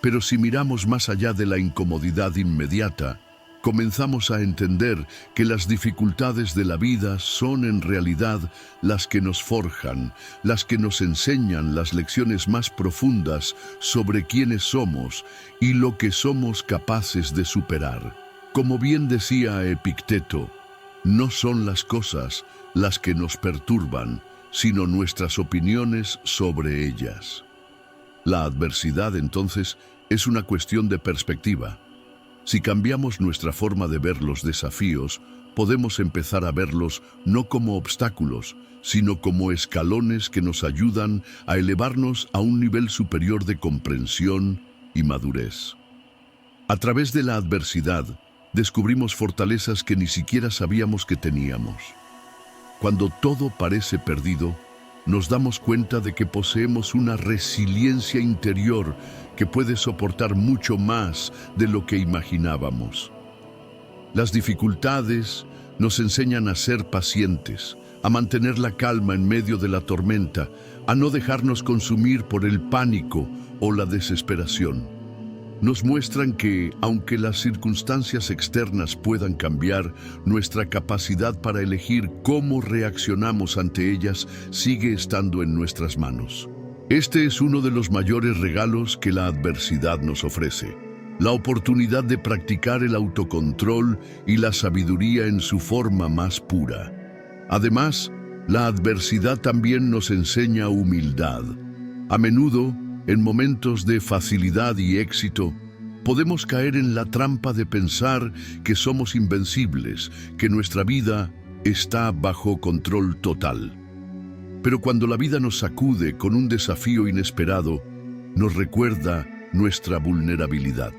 Pero si miramos más allá de la incomodidad inmediata, comenzamos a entender que las dificultades de la vida son en realidad las que nos forjan, las que nos enseñan las lecciones más profundas sobre quiénes somos y lo que somos capaces de superar. Como bien decía Epicteto, no son las cosas las que nos perturban, sino nuestras opiniones sobre ellas. La adversidad, entonces, es una cuestión de perspectiva. Si cambiamos nuestra forma de ver los desafíos, podemos empezar a verlos no como obstáculos, sino como escalones que nos ayudan a elevarnos a un nivel superior de comprensión y madurez. A través de la adversidad, descubrimos fortalezas que ni siquiera sabíamos que teníamos. Cuando todo parece perdido, nos damos cuenta de que poseemos una resiliencia interior que puede soportar mucho más de lo que imaginábamos. Las dificultades nos enseñan a ser pacientes, a mantener la calma en medio de la tormenta, a no dejarnos consumir por el pánico o la desesperación. Nos muestran que, aunque las circunstancias externas puedan cambiar, nuestra capacidad para elegir cómo reaccionamos ante ellas sigue estando en nuestras manos. Este es uno de los mayores regalos que la adversidad nos ofrece, la oportunidad de practicar el autocontrol y la sabiduría en su forma más pura. Además, la adversidad también nos enseña humildad. A menudo, en momentos de facilidad y éxito, podemos caer en la trampa de pensar que somos invencibles, que nuestra vida está bajo control total. Pero cuando la vida nos sacude con un desafío inesperado, nos recuerda nuestra vulnerabilidad.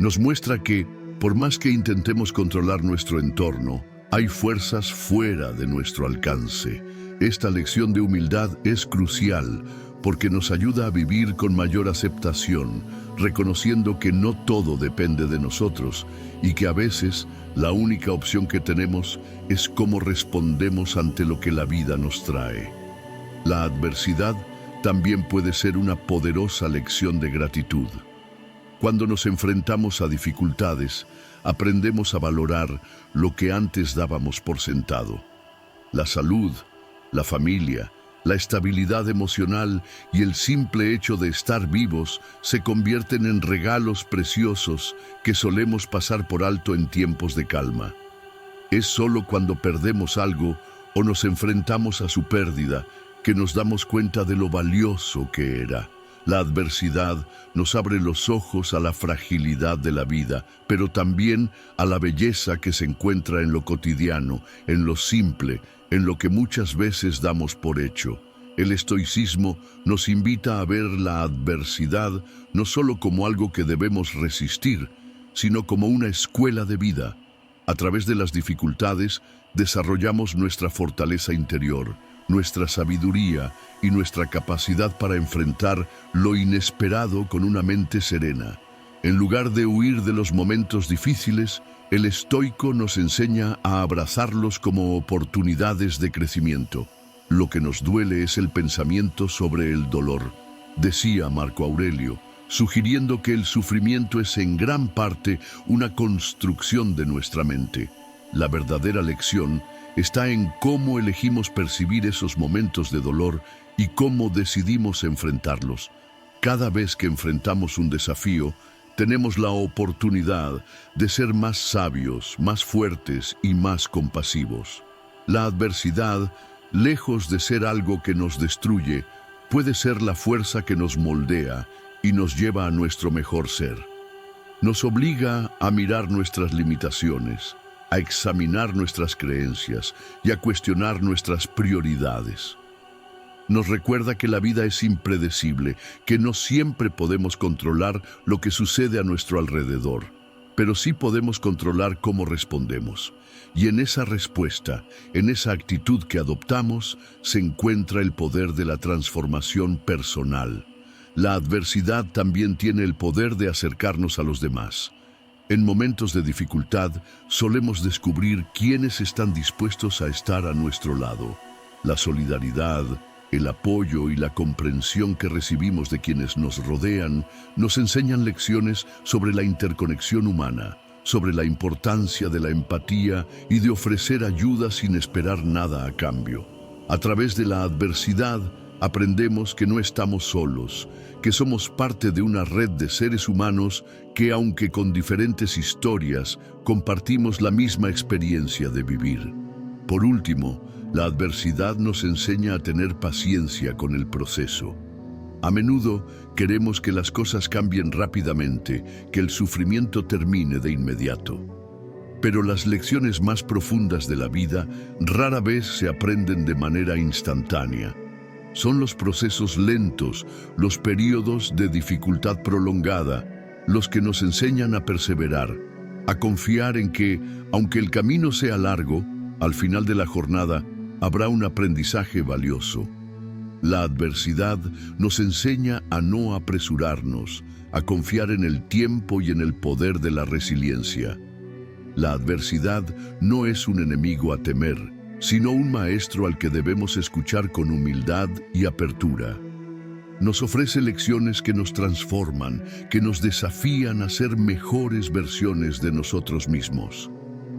Nos muestra que, por más que intentemos controlar nuestro entorno, hay fuerzas fuera de nuestro alcance. Esta lección de humildad es crucial porque nos ayuda a vivir con mayor aceptación, reconociendo que no todo depende de nosotros y que a veces la única opción que tenemos es cómo respondemos ante lo que la vida nos trae. La adversidad también puede ser una poderosa lección de gratitud. Cuando nos enfrentamos a dificultades, aprendemos a valorar lo que antes dábamos por sentado. La salud, la familia, la estabilidad emocional y el simple hecho de estar vivos se convierten en regalos preciosos que solemos pasar por alto en tiempos de calma. Es solo cuando perdemos algo o nos enfrentamos a su pérdida que nos damos cuenta de lo valioso que era. La adversidad nos abre los ojos a la fragilidad de la vida, pero también a la belleza que se encuentra en lo cotidiano, en lo simple, en lo que muchas veces damos por hecho. El estoicismo nos invita a ver la adversidad no solo como algo que debemos resistir, sino como una escuela de vida. A través de las dificultades, desarrollamos nuestra fortaleza interior, nuestra sabiduría y nuestra capacidad para enfrentar lo inesperado con una mente serena. En lugar de huir de los momentos difíciles, el estoico nos enseña a abrazarlos como oportunidades de crecimiento. Lo que nos duele es el pensamiento sobre el dolor, decía Marco Aurelio, sugiriendo que el sufrimiento es en gran parte una construcción de nuestra mente. La verdadera lección está en cómo elegimos percibir esos momentos de dolor y cómo decidimos enfrentarlos. Cada vez que enfrentamos un desafío, tenemos la oportunidad de ser más sabios, más fuertes y más compasivos. La adversidad, lejos de ser algo que nos destruye, puede ser la fuerza que nos moldea y nos lleva a nuestro mejor ser. Nos obliga a mirar nuestras limitaciones, a examinar nuestras creencias y a cuestionar nuestras prioridades. Nos recuerda que la vida es impredecible, que no siempre podemos controlar lo que sucede a nuestro alrededor, pero sí podemos controlar cómo respondemos. Y en esa respuesta, en esa actitud que adoptamos, se encuentra el poder de la transformación personal. La adversidad también tiene el poder de acercarnos a los demás. En momentos de dificultad, solemos descubrir quiénes están dispuestos a estar a nuestro lado. La solidaridad, el apoyo y la comprensión que recibimos de quienes nos rodean nos enseñan lecciones sobre la interconexión humana, sobre la importancia de la empatía y de ofrecer ayuda sin esperar nada a cambio. A través de la adversidad, aprendemos que no estamos solos, que somos parte de una red de seres humanos que, aunque con diferentes historias, compartimos la misma experiencia de vivir. Por último, la adversidad nos enseña a tener paciencia con el proceso. A menudo queremos que las cosas cambien rápidamente, que el sufrimiento termine de inmediato. Pero las lecciones más profundas de la vida rara vez se aprenden de manera instantánea. Son los procesos lentos, los periodos de dificultad prolongada, los que nos enseñan a perseverar, a confiar en que, aunque el camino sea largo, al final de la jornada habrá un aprendizaje valioso. La adversidad nos enseña a no apresurarnos, a confiar en el tiempo y en el poder de la resiliencia. La adversidad no es un enemigo a temer, sino un maestro al que debemos escuchar con humildad y apertura. Nos ofrece lecciones que nos transforman, que nos desafían a ser mejores versiones de nosotros mismos.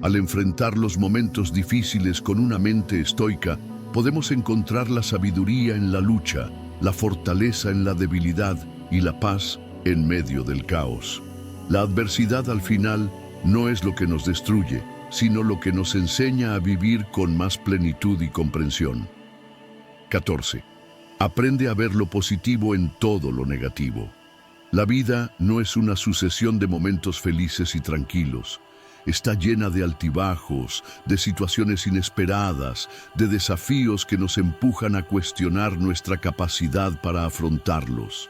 Al enfrentar los momentos difíciles con una mente estoica, podemos encontrar la sabiduría en la lucha, la fortaleza en la debilidad y la paz en medio del caos. La adversidad al final no es lo que nos destruye, sino lo que nos enseña a vivir con más plenitud y comprensión. 14. Aprende a ver lo positivo en todo lo negativo. La vida no es una sucesión de momentos felices y tranquilos. Está llena de altibajos, de situaciones inesperadas, de desafíos que nos empujan a cuestionar nuestra capacidad para afrontarlos.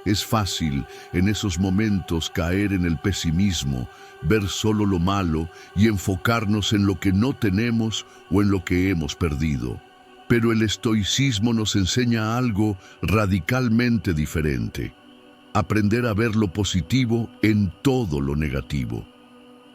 Es fácil en esos momentos caer en el pesimismo, ver solo lo malo y enfocarnos en lo que no tenemos o en lo que hemos perdido. Pero el estoicismo nos enseña algo radicalmente diferente: aprender a ver lo positivo en todo lo negativo.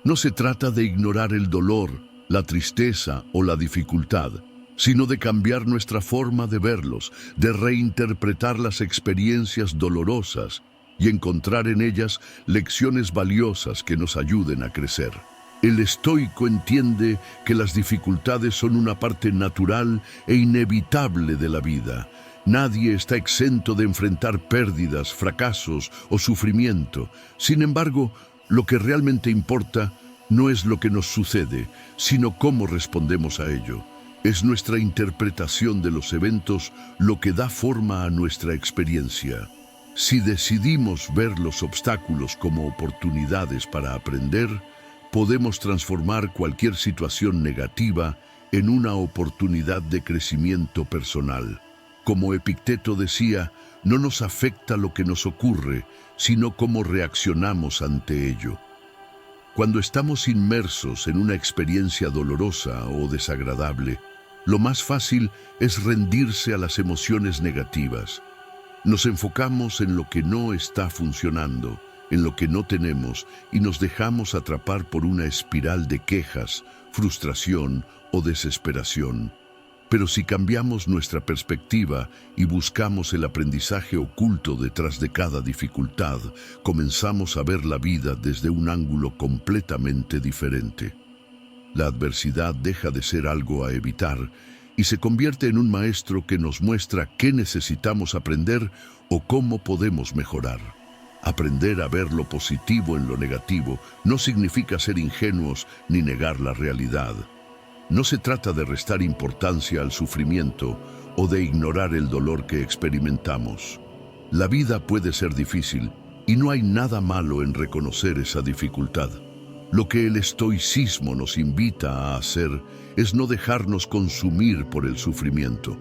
No se trata de ignorar el dolor, la tristeza o la dificultad, sino de cambiar nuestra forma de verlos, de reinterpretar las experiencias dolorosas y encontrar en ellas lecciones valiosas que nos ayuden a crecer. El estoico entiende que las dificultades son una parte natural e inevitable de la vida. Nadie está exento de enfrentar pérdidas, fracasos o sufrimiento. Sin embargo, lo que realmente importa no es lo que nos sucede, sino cómo respondemos a ello. Es nuestra interpretación de los eventos lo que da forma a nuestra experiencia. Si decidimos ver los obstáculos como oportunidades para aprender, podemos transformar cualquier situación negativa en una oportunidad de crecimiento personal. Como Epicteto decía, no nos afecta lo que nos ocurre, sino cómo reaccionamos ante ello. Cuando estamos inmersos en una experiencia dolorosa o desagradable, lo más fácil es rendirse a las emociones negativas. Nos enfocamos en lo que no está funcionando, en lo que no tenemos, y nos dejamos atrapar por una espiral de quejas, frustración o desesperación. Pero si cambiamos nuestra perspectiva y buscamos el aprendizaje oculto detrás de cada dificultad, comenzamos a ver la vida desde un ángulo completamente diferente. La adversidad deja de ser algo a evitar y se convierte en un maestro que nos muestra qué necesitamos aprender o cómo podemos mejorar. Aprender a ver lo positivo en lo negativo no significa ser ingenuos ni negar la realidad. No se trata de restar importancia al sufrimiento o de ignorar el dolor que experimentamos. La vida puede ser difícil y no hay nada malo en reconocer esa dificultad. Lo que el estoicismo nos invita a hacer es no dejarnos consumir por el sufrimiento.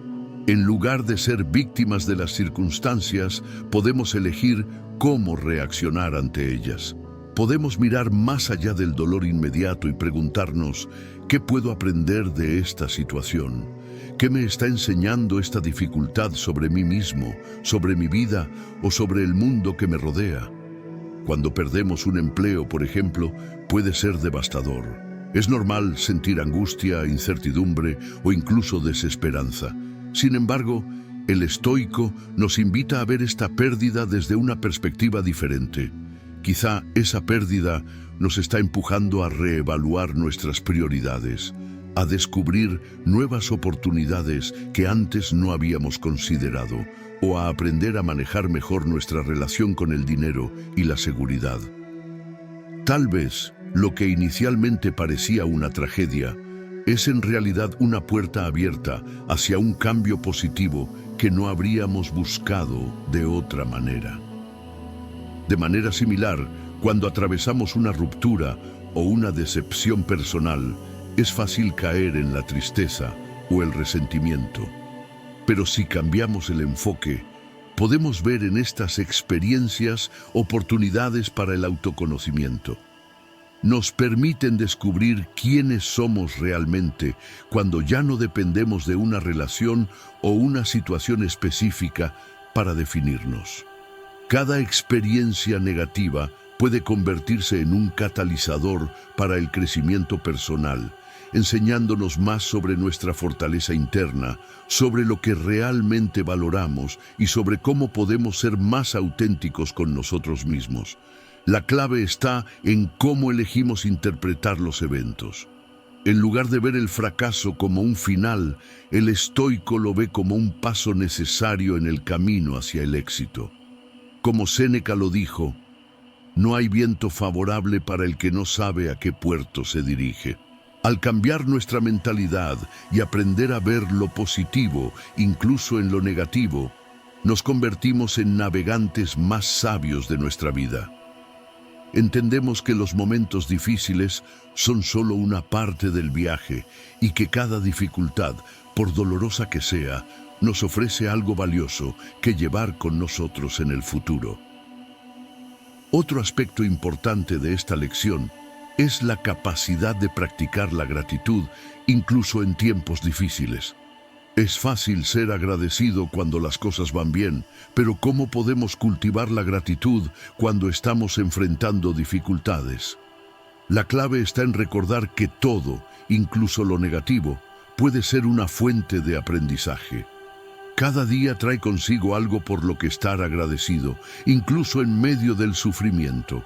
En lugar de ser víctimas de las circunstancias, podemos elegir cómo reaccionar ante ellas. Podemos mirar más allá del dolor inmediato y preguntarnos, ¿qué puedo aprender de esta situación? ¿Qué me está enseñando esta dificultad sobre mí mismo, sobre mi vida o sobre el mundo que me rodea? Cuando perdemos un empleo, por ejemplo, puede ser devastador. Es normal sentir angustia, incertidumbre o incluso desesperanza. Sin embargo, el estoico nos invita a ver esta pérdida desde una perspectiva diferente. Quizá esa pérdida nos está empujando a reevaluar nuestras prioridades, a descubrir nuevas oportunidades que antes no habíamos considerado, o a aprender a manejar mejor nuestra relación con el dinero y la seguridad. Tal vez lo que inicialmente parecía una tragedia es en realidad una puerta abierta hacia un cambio positivo que no habríamos buscado de otra manera. De manera similar, cuando atravesamos una ruptura o una decepción personal, es fácil caer en la tristeza o el resentimiento. Pero si cambiamos el enfoque, podemos ver en estas experiencias oportunidades para el autoconocimiento. Nos permiten descubrir quiénes somos realmente cuando ya no dependemos de una relación o una situación específica para definirnos. Cada experiencia negativa puede convertirse en un catalizador para el crecimiento personal, enseñándonos más sobre nuestra fortaleza interna, sobre lo que realmente valoramos y sobre cómo podemos ser más auténticos con nosotros mismos. La clave está en cómo elegimos interpretar los eventos. En lugar de ver el fracaso como un final, el estoico lo ve como un paso necesario en el camino hacia el éxito. Como Séneca lo dijo, no hay viento favorable para el que no sabe a qué puerto se dirige. Al cambiar nuestra mentalidad y aprender a ver lo positivo, incluso en lo negativo, nos convertimos en navegantes más sabios de nuestra vida. Entendemos que los momentos difíciles son solo una parte del viaje y que cada dificultad, por dolorosa que sea, nos ofrece algo valioso que llevar con nosotros en el futuro. Otro aspecto importante de esta lección es la capacidad de practicar la gratitud incluso en tiempos difíciles. Es fácil ser agradecido cuando las cosas van bien, pero ¿cómo podemos cultivar la gratitud cuando estamos enfrentando dificultades? La clave está en recordar que todo, incluso lo negativo, puede ser una fuente de aprendizaje. Cada día trae consigo algo por lo que estar agradecido, incluso en medio del sufrimiento.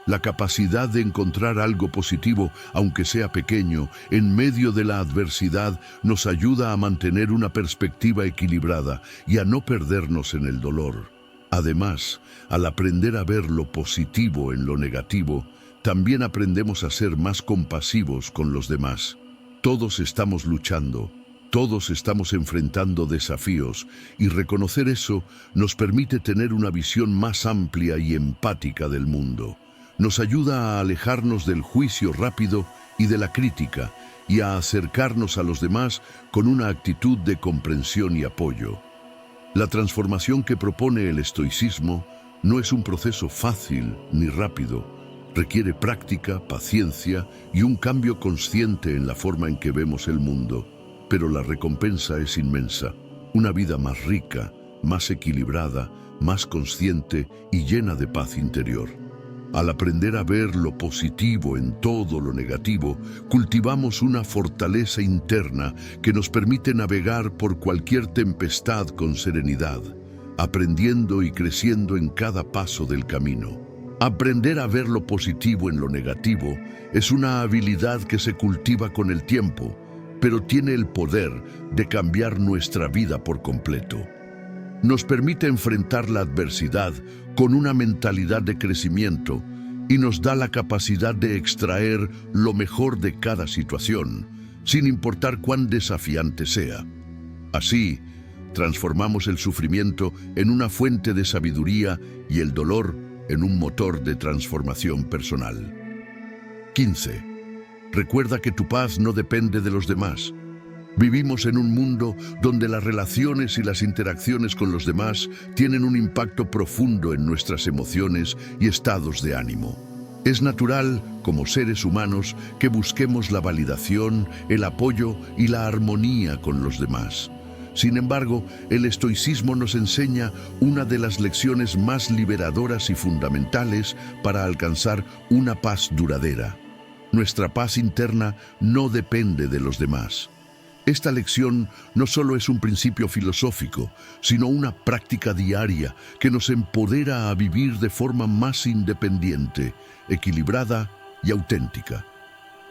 La capacidad de encontrar algo positivo, aunque sea pequeño, en medio de la adversidad, nos ayuda a mantener una perspectiva equilibrada y a no perdernos en el dolor. Además, al aprender a ver lo positivo en lo negativo, también aprendemos a ser más compasivos con los demás. Todos estamos luchando, todos estamos enfrentando desafíos, y reconocer eso nos permite tener una visión más amplia y empática del mundo. Nos ayuda a alejarnos del juicio rápido y de la crítica y a acercarnos a los demás con una actitud de comprensión y apoyo. La transformación que propone el estoicismo no es un proceso fácil ni rápido. Requiere práctica, paciencia y un cambio consciente en la forma en que vemos el mundo. Pero la recompensa es inmensa. Una vida más rica, más equilibrada, más consciente y llena de paz interior. Al aprender a ver lo positivo en todo lo negativo, cultivamos una fortaleza interna que nos permite navegar por cualquier tempestad con serenidad, aprendiendo y creciendo en cada paso del camino. Aprender a ver lo positivo en lo negativo es una habilidad que se cultiva con el tiempo, pero tiene el poder de cambiar nuestra vida por completo. Nos permite enfrentar la adversidad con una mentalidad de crecimiento y nos da la capacidad de extraer lo mejor de cada situación, sin importar cuán desafiante sea. Así, transformamos el sufrimiento en una fuente de sabiduría y el dolor en un motor de transformación personal. 15. Recuerda que tu paz no depende de los demás. Vivimos en un mundo donde las relaciones y las interacciones con los demás tienen un impacto profundo en nuestras emociones y estados de ánimo. Es natural, como seres humanos, que busquemos la validación, el apoyo y la armonía con los demás. Sin embargo, el estoicismo nos enseña una de las lecciones más liberadoras y fundamentales para alcanzar una paz duradera. Nuestra paz interna no depende de los demás. Esta lección no solo es un principio filosófico, sino una práctica diaria que nos empodera a vivir de forma más independiente, equilibrada y auténtica.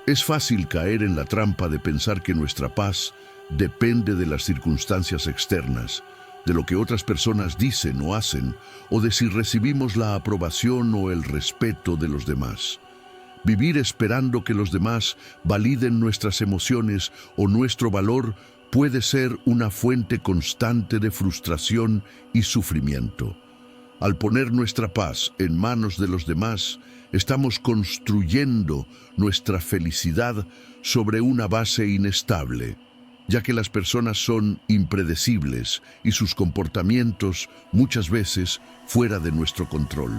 Es fácil caer en la trampa de pensar que nuestra paz depende de las circunstancias externas, de lo que otras personas dicen o hacen, o de si recibimos la aprobación o el respeto de los demás. Vivir esperando que los demás validen nuestras emociones o nuestro valor puede ser una fuente constante de frustración y sufrimiento. Al poner nuestra paz en manos de los demás, estamos construyendo nuestra felicidad sobre una base inestable, ya que las personas son impredecibles y sus comportamientos muchas veces fuera de nuestro control.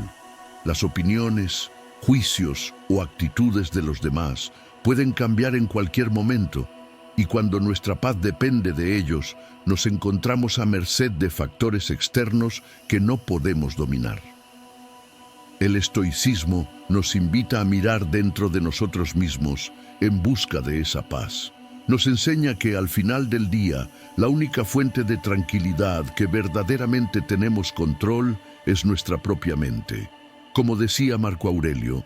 Las opiniones, juicios o actitudes de los demás pueden cambiar en cualquier momento, y cuando nuestra paz depende de ellos, nos encontramos a merced de factores externos que no podemos dominar. El estoicismo nos invita a mirar dentro de nosotros mismos en busca de esa paz. Nos enseña que al final del día, la única fuente de tranquilidad que verdaderamente tenemos control es nuestra propia mente. Como decía Marco Aurelio,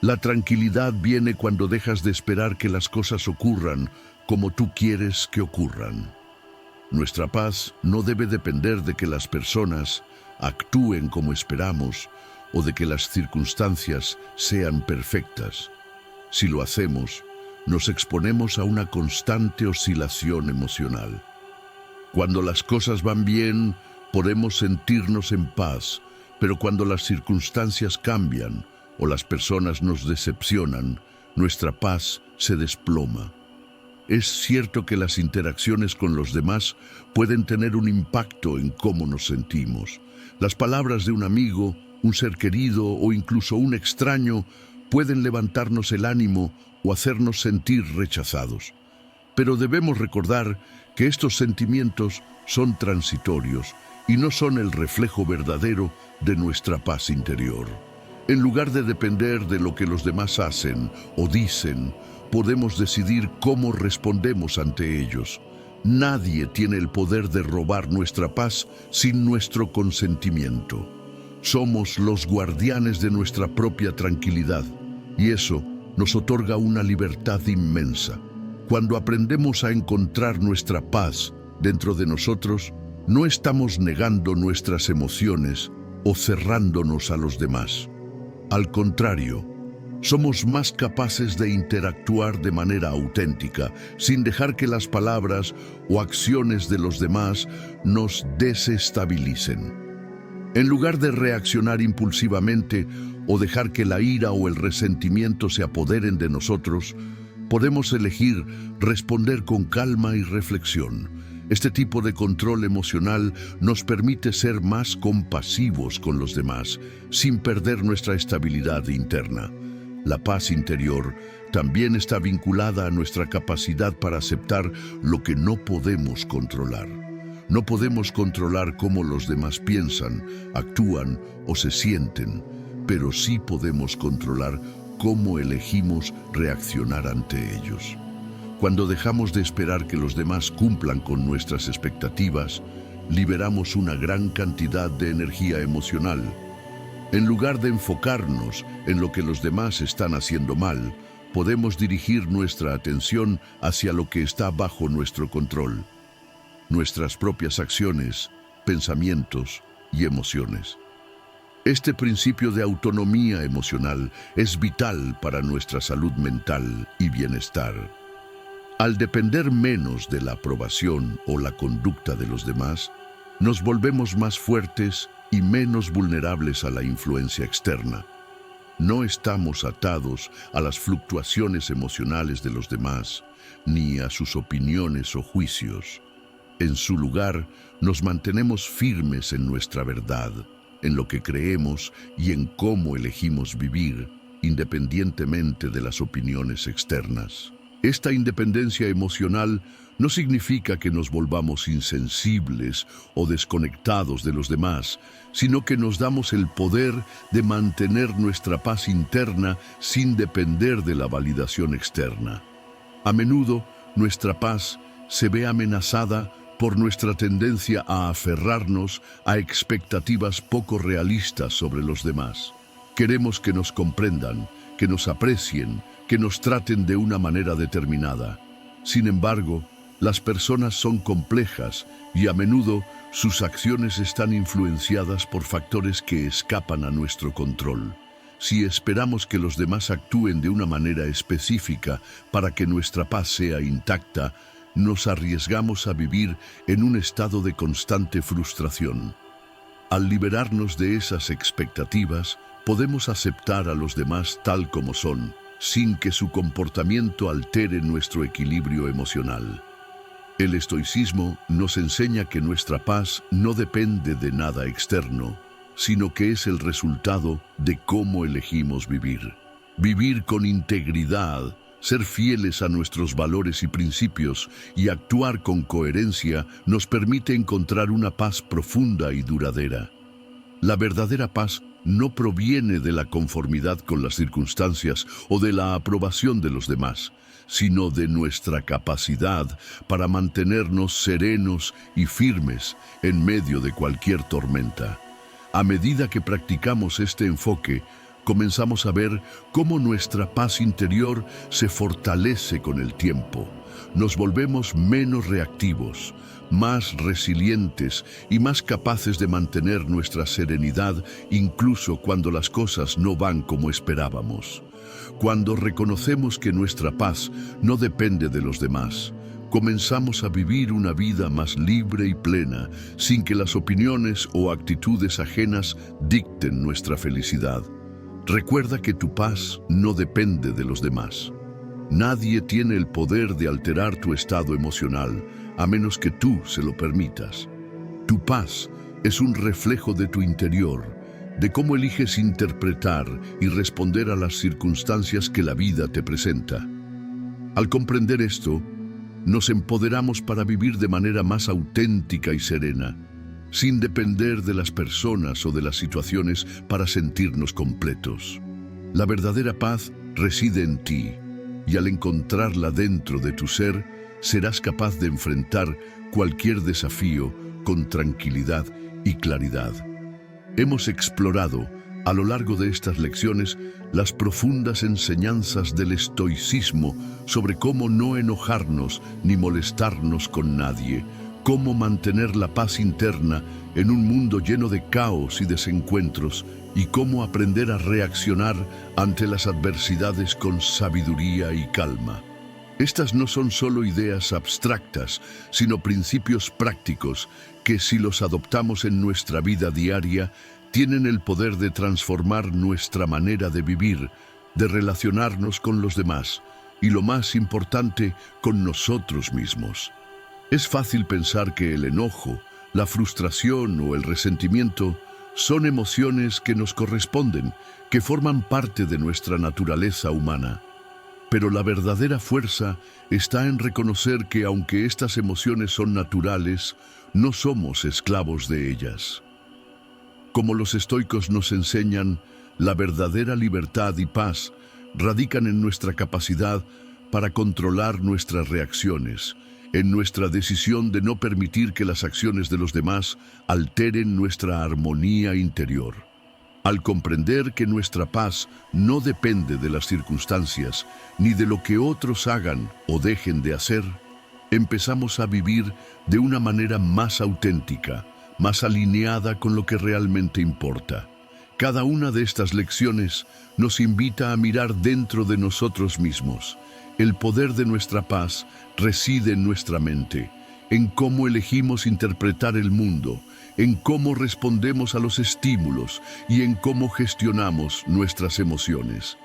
la tranquilidad viene cuando dejas de esperar que las cosas ocurran como tú quieres que ocurran. Nuestra paz no debe depender de que las personas actúen como esperamos o de que las circunstancias sean perfectas. Si lo hacemos, nos exponemos a una constante oscilación emocional. Cuando las cosas van bien, podemos sentirnos en paz, pero cuando las circunstancias cambian o las personas nos decepcionan, nuestra paz se desploma. Es cierto que las interacciones con los demás pueden tener un impacto en cómo nos sentimos. Las palabras de un amigo, un ser querido o incluso un extraño pueden levantarnos el ánimo o hacernos sentir rechazados. Pero debemos recordar que estos sentimientos son transitorios y no son el reflejo verdadero de nuestra paz interior. En lugar de depender de lo que los demás hacen o dicen, podemos decidir cómo respondemos ante ellos. Nadie tiene el poder de robar nuestra paz sin nuestro consentimiento. Somos los guardianes de nuestra propia tranquilidad, y eso nos otorga una libertad inmensa. Cuando aprendemos a encontrar nuestra paz dentro de nosotros, no estamos negando nuestras emociones o cerrándonos a los demás. Al contrario, somos más capaces de interactuar de manera auténtica, sin dejar que las palabras o acciones de los demás nos desestabilicen. En lugar de reaccionar impulsivamente o dejar que la ira o el resentimiento se apoderen de nosotros, podemos elegir responder con calma y reflexión. Este tipo de control emocional nos permite ser más compasivos con los demás, sin perder nuestra estabilidad interna. La paz interior también está vinculada a nuestra capacidad para aceptar lo que no podemos controlar. No podemos controlar cómo los demás piensan, actúan o se sienten, pero sí podemos controlar cómo elegimos reaccionar ante ellos. Cuando dejamos de esperar que los demás cumplan con nuestras expectativas, liberamos una gran cantidad de energía emocional. En lugar de enfocarnos en lo que los demás están haciendo mal, podemos dirigir nuestra atención hacia lo que está bajo nuestro control: nuestras propias acciones, pensamientos y emociones. Este principio de autonomía emocional es vital para nuestra salud mental y bienestar. Al depender menos de la aprobación o la conducta de los demás, nos volvemos más fuertes y menos vulnerables a la influencia externa. No estamos atados a las fluctuaciones emocionales de los demás, ni a sus opiniones o juicios. En su lugar, nos mantenemos firmes en nuestra verdad, en lo que creemos y en cómo elegimos vivir, independientemente de las opiniones externas. Esta independencia emocional no significa que nos volvamos insensibles o desconectados de los demás, sino que nos damos el poder de mantener nuestra paz interna sin depender de la validación externa. A menudo, nuestra paz se ve amenazada por nuestra tendencia a aferrarnos a expectativas poco realistas sobre los demás. Queremos que nos comprendan, que nos aprecien, que nos traten de una manera determinada. Sin embargo, las personas son complejas y a menudo sus acciones están influenciadas por factores que escapan a nuestro control. Si esperamos que los demás actúen de una manera específica para que nuestra paz sea intacta, nos arriesgamos a vivir en un estado de constante frustración. Al liberarnos de esas expectativas, podemos aceptar a los demás tal como son, sin que su comportamiento altere nuestro equilibrio emocional. El estoicismo nos enseña que nuestra paz no depende de nada externo, sino que es el resultado de cómo elegimos vivir. Vivir con integridad, ser fieles a nuestros valores y principios y actuar con coherencia nos permite encontrar una paz profunda y duradera. La verdadera paz no proviene de la conformidad con las circunstancias o de la aprobación de los demás, sino de nuestra capacidad para mantenernos serenos y firmes en medio de cualquier tormenta. A medida que practicamos este enfoque, comenzamos a ver cómo nuestra paz interior se fortalece con el tiempo. Nos volvemos menos reactivos, más resilientes y más capaces de mantener nuestra serenidad incluso cuando las cosas no van como esperábamos. Cuando reconocemos que nuestra paz no depende de los demás, comenzamos a vivir una vida más libre y plena, sin que las opiniones o actitudes ajenas dicten nuestra felicidad. Recuerda que tu paz no depende de los demás. Nadie tiene el poder de alterar tu estado emocional, a menos que tú se lo permitas. Tu paz es un reflejo de tu interior, de cómo eliges interpretar y responder a las circunstancias que la vida te presenta. Al comprender esto, nos empoderamos para vivir de manera más auténtica y serena, sin depender de las personas o de las situaciones para sentirnos completos. La verdadera paz reside en ti, y al encontrarla dentro de tu ser, serás capaz de enfrentar cualquier desafío con tranquilidad y claridad. Hemos explorado, a lo largo de estas lecciones, las profundas enseñanzas del estoicismo sobre cómo no enojarnos ni molestarnos con nadie, cómo mantener la paz interna en un mundo lleno de caos y desencuentros, y cómo aprender a reaccionar ante las adversidades con sabiduría y calma. Estas no son solo ideas abstractas, sino principios prácticos que, si los adoptamos en nuestra vida diaria, tienen el poder de transformar nuestra manera de vivir, de relacionarnos con los demás y, lo más importante, con nosotros mismos. Es fácil pensar que el enojo, la frustración o el resentimiento son emociones que nos corresponden, que forman parte de nuestra naturaleza humana. Pero la verdadera fuerza está en reconocer que, aunque estas emociones son naturales, no somos esclavos de ellas. Como los estoicos nos enseñan, la verdadera libertad y paz radican en nuestra capacidad para controlar nuestras reacciones, en nuestra decisión de no permitir que las acciones de los demás alteren nuestra armonía interior. Al comprender que nuestra paz no depende de las circunstancias ni de lo que otros hagan o dejen de hacer, empezamos a vivir de una manera más auténtica, más alineada con lo que realmente importa. Cada una de estas lecciones nos invita a mirar dentro de nosotros mismos El poder de nuestra paz reside en nuestra mente, en cómo elegimos interpretar el mundo, en cómo respondemos a los estímulos y en cómo gestionamos nuestras emociones.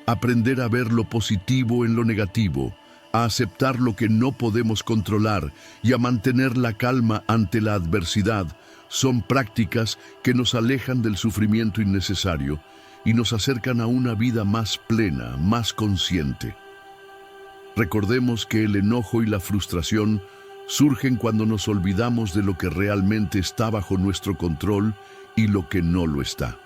Aprender a ver lo positivo en lo negativo, a aceptar lo que no podemos controlar y a mantener la calma ante la adversidad son prácticas que nos alejan del sufrimiento innecesario y nos acercan a una vida más plena, más consciente. Recordemos que el enojo y la frustración surgen cuando nos olvidamos de lo que realmente está bajo nuestro control y lo que no lo está.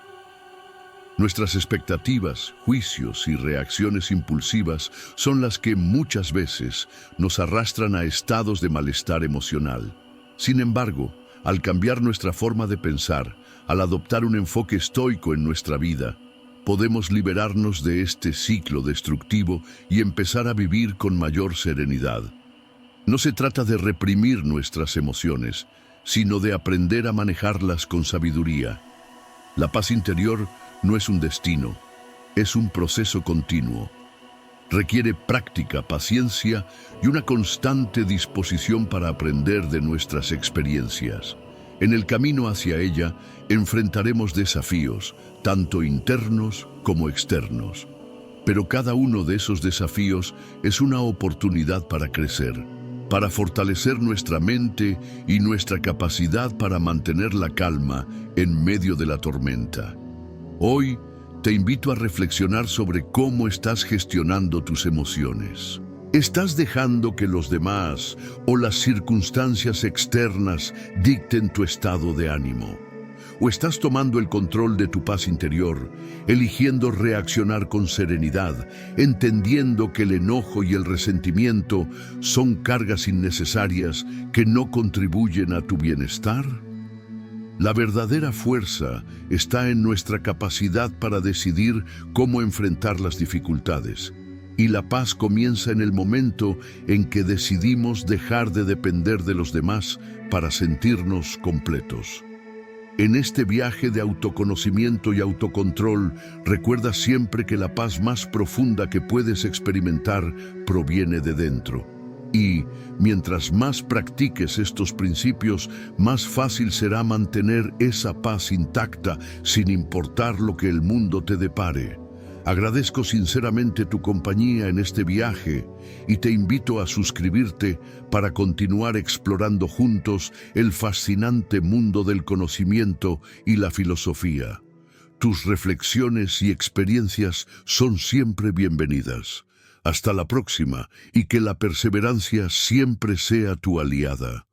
Nuestras expectativas, juicios y reacciones impulsivas son las que muchas veces nos arrastran a estados de malestar emocional. Sin embargo, al cambiar nuestra forma de pensar, al adoptar un enfoque estoico en nuestra vida, podemos liberarnos de este ciclo destructivo y empezar a vivir con mayor serenidad. No se trata de reprimir nuestras emociones, sino de aprender a manejarlas con sabiduría. La paz interior no es un destino, es un proceso continuo. Requiere práctica, paciencia y una constante disposición para aprender de nuestras experiencias. En el camino hacia ella enfrentaremos desafíos, tanto internos como externos. Pero cada uno de esos desafíos es una oportunidad para crecer, para fortalecer nuestra mente y nuestra capacidad para mantener la calma en medio de la tormenta. Hoy te invito a reflexionar sobre cómo estás gestionando tus emociones. ¿Estás dejando que los demás o las circunstancias externas dicten tu estado de ánimo? ¿O estás tomando el control de tu paz interior, eligiendo reaccionar con serenidad, entendiendo que el enojo y el resentimiento son cargas innecesarias que no contribuyen a tu bienestar? La verdadera fuerza está en nuestra capacidad para decidir cómo enfrentar las dificultades. Y la paz comienza en el momento en que decidimos dejar de depender de los demás para sentirnos completos. En este viaje de autoconocimiento y autocontrol, recuerda siempre que la paz más profunda que puedes experimentar proviene de dentro. Y, mientras más practiques estos principios, más fácil será mantener esa paz intacta sin importar lo que el mundo te depare. Agradezco sinceramente tu compañía en este viaje y te invito a suscribirte para continuar explorando juntos el fascinante mundo del conocimiento y la filosofía. Tus reflexiones y experiencias son siempre bienvenidas. Hasta la próxima y que la perseverancia siempre sea tu aliada.